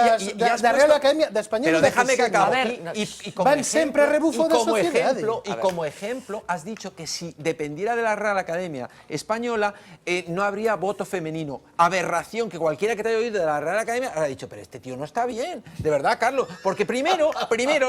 da Real Academia da Española. Pero déjame que acabe. A ver, Y como van sempre a rebufo y da como sociedade. ejemplo, A y ver. como ejemplo, has dicho que si dependiera de la Real Academia Española, no habría voto femenino. Aberración, que cualquiera que te haya oído de la Real Academia habrá dicho, pero este tío no está bien. De verdad, Carlos. Porque primero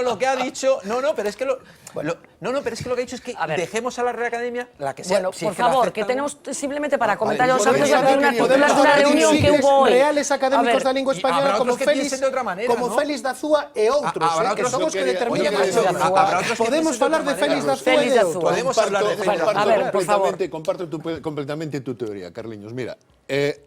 lo que ha dicho... pero es que lo que ha dicho es que A ver. dejemos a la Real Academia, la que sea. Bueno, si por es que la favor, que aceptamos. tenemos simplemente para comentar vale, los podemos antes de hablar una, que podemos una hablar de reunión que insignes hubo hoy. reales A académicos ver, da lingua y española habrá como otros que Félix, piensen de otra manera, como ¿no? Félix Dazúa e outros, Habrá que otros son os que que- determinan oye, a Félix sociedade. habrá otros que Podemos piensen de falar otra de Félix manera. Dazúa e Félix de Dazúa. outros. Podemos hablar de Félix comparto, A ver, por favor. completamente tu teoría, Carliños. Mira,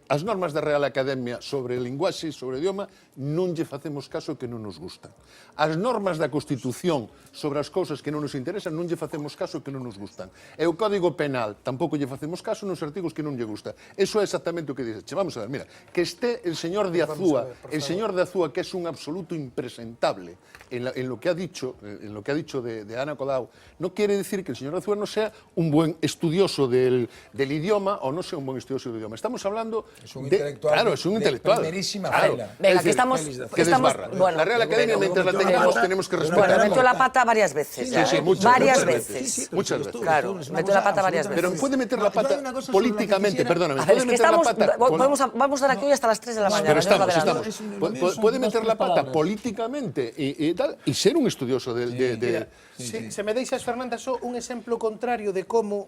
as normas da Real Academia sobre linguaxe e sobre idioma non lle facemos caso que non nos gustan. As normas da Constitución sobre as cousas que non nos interesan non lle facemos caso que non nos gustan. E o Código Penal tampouco lle facemos caso nos artigos que non lle gusta. Eso é exactamente o que dices. Vamos a ver, mira, que este el señor de Azúa, que es un absoluto impresentable en lo que ha dicho, de Ana Colau, no quiere decir que el señor de Azúa no sea un buen estudioso del idioma o no sea un buen estudioso del idioma. Estamos hablando Es un intelectual Claro, es un de intelectual. primerísima Claro. fila. Venga, Es decir, que estamos... que desbarra. bueno, la Real Academia, pero mientras la metió la tengamos, pata, tenemos que pero respetar. Bueno, metió la pata varias veces. Sí, sí, muchas varias veces. veces. Muchas veces. Claro, metió la pata varias veces. Pero puede meter la No, yo hay pata una cosa sobre la que políticamente, quisiera- perdóname, A ver, puede es que meter la estamos... pata... Vamos a dar aquí hoy hasta las 3 de la mañana. Pero ya os lo estamos. adelanto. Es un- Puede son meter dos la pata palabras. políticamente y tal, y ser un estudioso de Se me deixas, Fernanda, só un exemplo contrario de como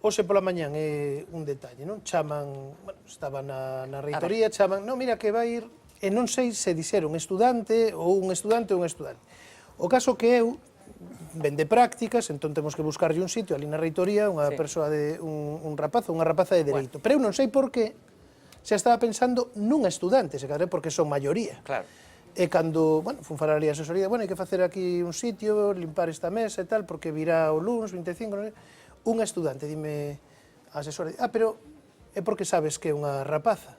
hoxe pola mañán é un detalle, non? Chaman, bueno, estaba na reitoría, chaman, non, mira que vai ir, e non sei se dixeron estudante ou un estudante. O caso que eu ven de prácticas, entón temos que buscarlle un sitio ali na reitoría, unha persoa de un rapaz ou unha rapaza de dereito. Pero eu non sei por qué se estaba pensando nunha estudante, se cadre porque son maioría. Claro. E cando, bueno, fun falar ali a asesoría, bueno, hai que facer aquí un sitio, limpar esta mesa e tal, porque virá o lunes 25, non sei. Unha estudante, dime a asesora, pero é porque sabes que é unha rapaza.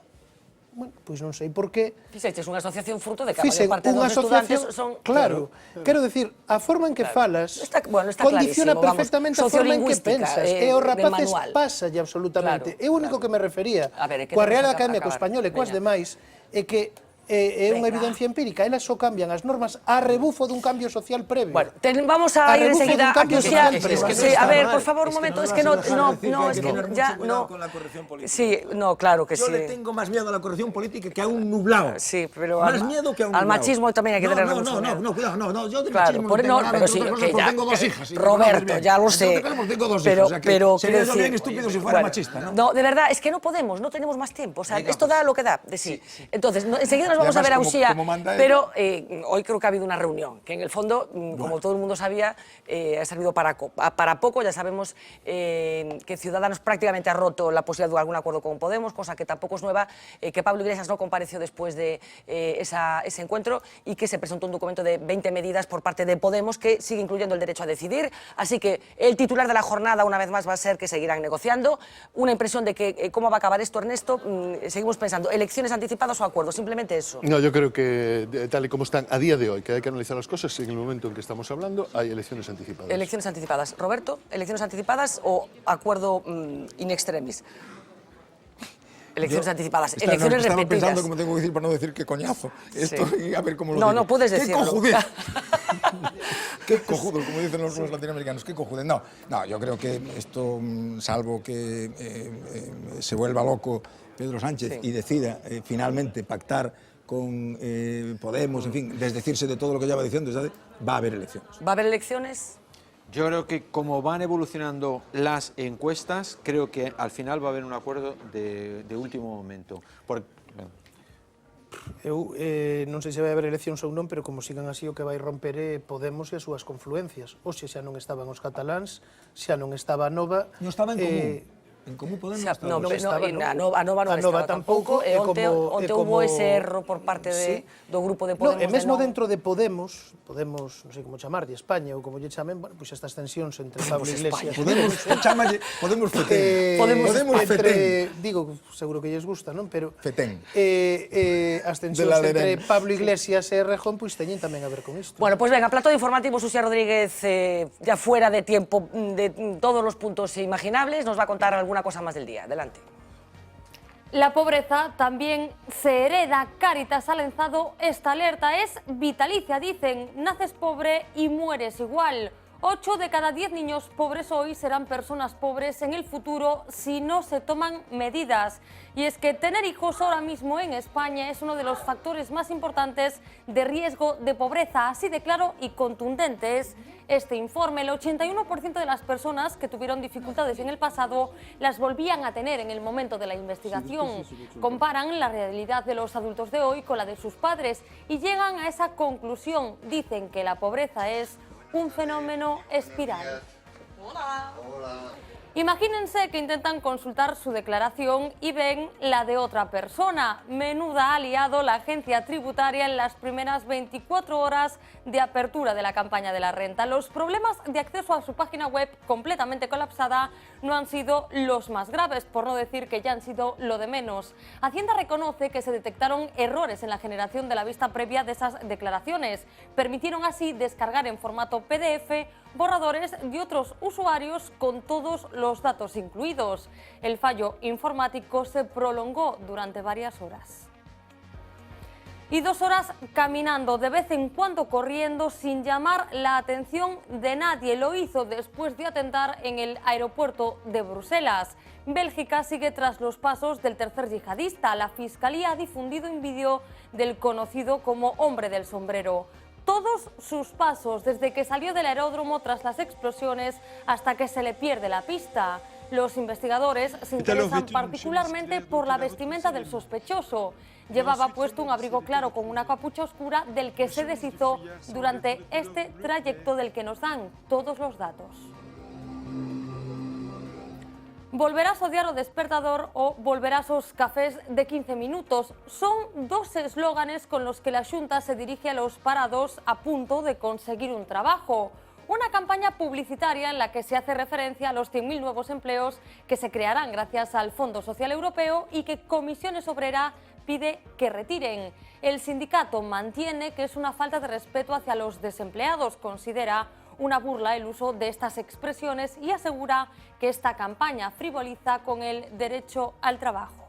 Bueno, pois non sei por qué. Fixeches unha asociación fruto de que a Fixen maior parte unha dos estudantes asociación, son... claro, quero decir, a forma en que falas Está condiciona clarísimo, vamos, perfectamente a forma en que sociolingüística, pensas, e aos de rapaces manual. pásalle absolutamente. Claro, É o único que me refería A ver, é que coa temos Real que Academia, co acabar. español e coas Veña. demais, é que é unha Venga. evidencia empírica, elas só cambian as normas a rebufo dun cambio social previo. Bueno, vamos a ir rebufo enseguida dun a cambio Cristian. social previo. Sí, a ver, por favor, un momento, es que no, ya no. Con la corrección política. Sí, no, claro que Yo sí. le tengo más miedo a la corrección política que a un nublado. Sí, pero más miedo que a un al nublado. machismo también hay que tener mucho miedo. No, cuidado, no, yo de Claro, machismo por, no tengo no, nada, pero entre sí, otras cosas, que porque ya, tengo dos hijas. y Roberto, bien. ya lo sé. Entre otras cosas, tengo dos hijas, o sea que pero sería quiero yo bien decir, estúpido si fuera machista, ¿no? No, de verdad, es que no podemos, no tenemos más tiempo. O sea, esto da lo que da de sí. Entonces, enseguida nos nos vamos a ver a Además, Uxía, como manda ella. pero hoy creo que ha habido una reunión, que en el fondo, como todo el mundo sabía, ha servido para poco. Ya sabemos que Ciudadanos prácticamente ha roto la posibilidad de algún acuerdo con Podemos, cosa que tampoco es nueva, que Pablo Iglesias no compareció después de ese encuentro y que se presentó un documento de 20 medidas por parte de Podemos que sigue incluyendo el derecho a decidir. Así que el titular de la jornada, una vez más, va a ser que seguirán negociando. Una impresión de que cómo va a acabar esto, Ernesto, seguimos pensando, ¿elecciones anticipadas o acuerdos? Simplemente eso. No, yo creo que tal y como están a día de hoy, que hay que analizar las cosas, en el momento en que estamos hablando, hay elecciones anticipadas. Elecciones anticipadas. Roberto, ¿elecciones anticipadas o acuerdo in extremis? Elecciones anticipadas, elecciones estaba repetidas. pensando cómo tengo que decir para no decir qué coñazo. Esto, y a ver cómo lo No, digo. no puedes ¡Qué decirlo. cojudez! ¡Qué cojudos, como dicen los latinoamericanos! ¡Qué cojudes! No, yo creo que esto, salvo que se vuelva loco Pedro Sánchez y decida finalmente pactar con Podemos, en fin, desdecirse de todo lo que lleva diciendo, va a haber elecciones. ¿Va a haber elecciones? Yo creo que como van evolucionando las encuestas, creo que al final va a haber un acuerdo de último momento. Eu non sei se vai haber eleccións ou non, pero como sigan así o que vai romper é Podemos e as súas confluencias. Hoxe xa non estaban os cataláns, xa non estaba a Nova. Non estaba en común. En común Podemos A Nova non Nova estaba tampouco, e onte houbo ese erro por parte do grupo de Podemos. E mesmo dentro de Podemos, non sei como chamar, de España ou como lle chamen, bueno, pois estas tensións entre Pablo Iglesias... Podemos Fetén. Podemos Fetén. Digo, seguro que lles gusta, non? Pero Fetén. As tensións entre Pablo Iglesias e Errejón pois teñen tamén a ver con isto. Bueno, pues venga, plato de informativos, Uxía Rodríguez, ya fuera de tiempo de todos los puntos imaginables, nos va a contar alguna cosa más del día. Adelante. La pobreza también se hereda. Cáritas ha lanzado esta alerta. Es vitalicia, dicen. Naces pobre y mueres igual. 8 de cada 10 niños pobres hoy serán personas pobres en el futuro si no se toman medidas. Y es que tener hijos ahora mismo en España es uno de los factores más importantes de riesgo de pobreza. Así de claro y contundente es este informe. El 81% de las personas que tuvieron dificultades en el pasado las volvían a tener en el momento de la investigación. Comparan la realidad de los adultos de hoy con la de sus padres y llegan a esa conclusión. Dicen que la pobreza es un fenómeno espiral. Hola. Imagínense que intentan consultar su declaración y ven la de otra persona. Menuda ha liado la agencia tributaria en las primeras 24 horas de apertura de la campaña de la renta. Los problemas de acceso a su página web completamente colapsada no han sido los más graves, por no decir que ya han sido lo de menos. Hacienda reconoce que se detectaron errores en la generación de la vista previa de esas declaraciones. Permitieron así descargar en formato PDF borradores de otros usuarios con todos los datos incluidos. El fallo informático se prolongó durante varias horas. Y 2 horas caminando, de vez en cuando corriendo, sin llamar la atención de nadie. Lo hizo después de atentar en el aeropuerto de Bruselas. Bélgica sigue tras los pasos del tercer yihadista. La Fiscalía ha difundido un vídeo del conocido como hombre del sombrero. Todos sus pasos, desde que salió del aeródromo tras las explosiones hasta que se le pierde la pista. Los investigadores se interesan particularmente por la vestimenta del sospechoso. Llevaba puesto un abrigo claro con una capucha oscura del que se deshizo durante este trayecto del que nos dan todos los datos. Volverás a odiar o despertador o volverás aos cafés de 15 minutos. Son 2 eslóganes con los que la Xunta se dirige a los parados a punto de conseguir un trabajo. Una campaña publicitaria en la que se hace referencia a los 100.000 nuevos empleos que se crearán gracias al Fondo Social Europeo y que Comisiones Obrera pide que retiren. El sindicato mantiene que es una falta de respeto hacia los desempleados. Considera una burla el uso de estas expresiones y asegura que esta campaña frivoliza con el derecho al trabajo.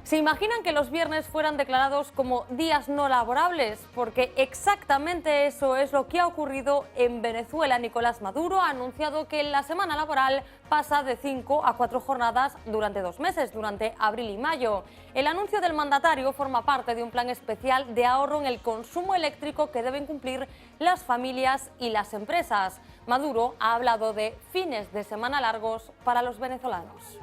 ¿Se imaginan que los viernes fueran declarados como días no laborables? Porque exactamente eso es lo que ha ocurrido en Venezuela. Nicolás Maduro ha anunciado que la semana laboral pasa de 5 a 4 jornadas durante 2 meses, durante abril y mayo. El anuncio del mandatario forma parte de un plan especial de ahorro en el consumo eléctrico que deben cumplir las familias y las empresas. Maduro ha hablado de fines de semana largos para los venezolanos.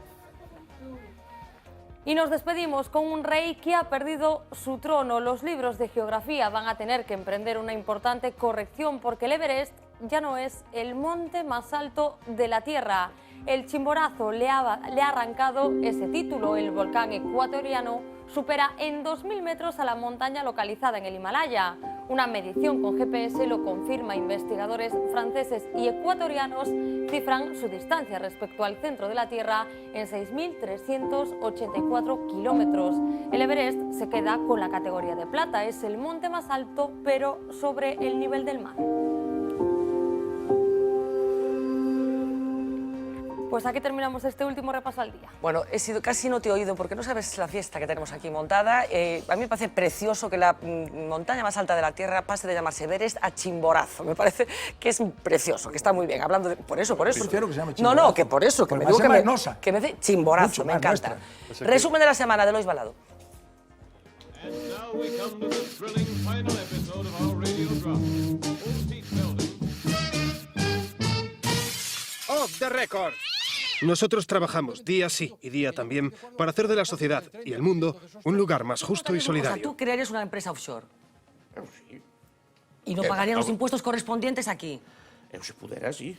Y nos despedimos con un rey que ha perdido su trono. Los libros de geografía van a tener que emprender una importante corrección porque el Everest ya no es el monte más alto de la Tierra. El Chimborazo le ha arrancado ese título. El volcán ecuatoriano supera en 2.000 metros a la montaña localizada en el Himalaya. Una medición con GPS lo confirma. Investigadores franceses y ecuatorianos cifran su distancia respecto al centro de la Tierra en 6.384 kilómetros. El Everest se queda con la categoría de plata. Es el monte más alto, pero sobre el nivel del mar. Pues aquí terminamos este último repaso al día. Bueno, casi no te he oído porque no sabes la fiesta que tenemos aquí montada. A mí me parece precioso que la montaña más alta de la Tierra pase de llamarse Everest a Chimborazo. Me parece que es precioso, que está muy bien. Hablando de... Por eso. Prefiero que se llame Chimborazo. No, que por eso, que me digo que me dice Chimborazo, me encanta. Resumen de la semana de Lois Balado. Off the record. Nosotros trabajamos día sí y día también para hacer de la sociedad y el mundo un lugar más justo y O sea, solidario. tú crearías una empresa offshore. Y no pagarían los impuestos correspondientes aquí. Si pudiera, sí.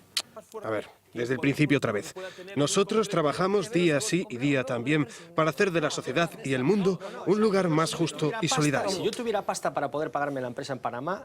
A ver, desde el principio otra vez. Nosotros trabajamos día sí y día también para hacer de la sociedad y el mundo un lugar más justo y solidario. Si yo tuviera pasta para poder pagarme la empresa en Panamá,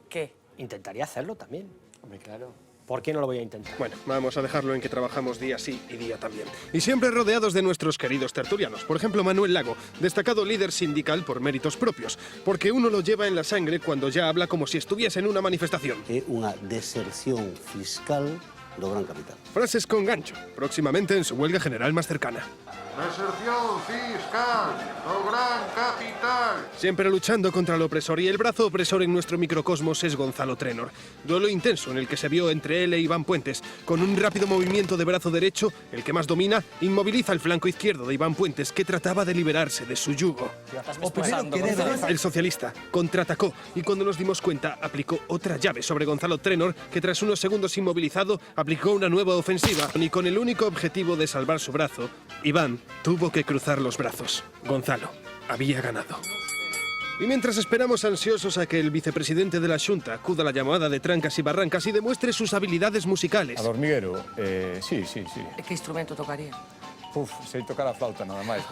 ¿qué? Intentaría hacerlo también. Hombre, claro. ¿Por qué no lo voy a intentar? Bueno, vamos a dejarlo en que trabajamos día sí y día también. Y siempre rodeados de nuestros queridos tertulianos. Por ejemplo, Manuel Lago, destacado líder sindical por méritos propios. Porque uno lo lleva en la sangre cuando ya habla como si estuviese en una manifestación. Es una deserción fiscal do gran capital. Frases con gancho, próximamente en su huelga general más cercana. Deserción fiscal do gran capital. Siempre luchando contra el opresor, y el brazo opresor en nuestro microcosmos es Gonzalo Trénor. Duelo intenso en el que se vio entre él e Iván Puentes. Con un rápido movimiento de brazo derecho, el que más domina, inmoviliza el flanco izquierdo de Iván Puentes, que trataba de liberarse de su yugo. El socialista contraatacó y cuando nos dimos cuenta aplicó otra llave sobre Gonzalo Trénor, que tras unos segundos inmovilizado aplicó una nueva ofensiva. Y con el único objetivo de salvar su brazo, Iván tuvo que cruzar los brazos. Gonzalo había ganado. Y mientras esperamos ansiosos a que el vicepresidente de la Xunta acuda a la llamada de trancas y barrancas y demuestre sus habilidades musicales. A Hormiguero, sí. ¿Qué instrumento tocaría? Sei tocar a flauta nada máis.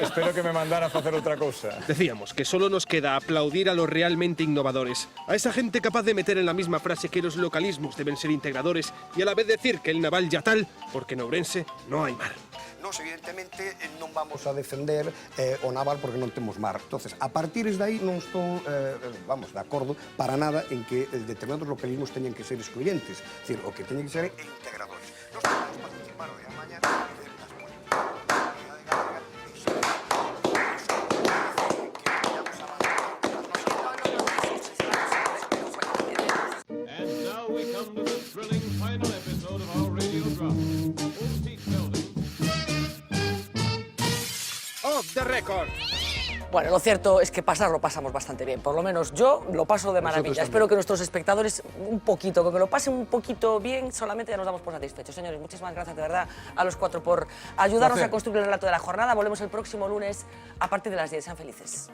Espero que me mandara a facer outra cousa. Decíamos que solo nos queda aplaudir a los realmente innovadores, a esa gente capaz de meter en la misma frase que los localismos deben ser integradores y a la vez decir que el naval ya tal, porque en Ourense no hai mar. Nos, evidentemente, non vamos a defender o naval porque non temos mar. Entonces, a partir de aí non estou, de acordo para nada en que determinados localismos teñan que ser excluyentes. Es decir, o que teñen que ser integradores. Nos podemos participar hoy a mañana de las políticas de galega e And now we come to the thrilling final episode of our radio drama. Off the record. Bueno, lo cierto es que pasarlo pasamos bastante bien. Por lo menos yo lo paso de maravilla. Espero que nuestros espectadores un poquito, con que lo pasen un poquito bien, solamente ya nos damos por satisfechos. Señores, muchísimas gracias de verdad a los cuatro por ayudarnos a construir el relato de la jornada. Volvemos el próximo lunes a partir de las 10. Sean felices.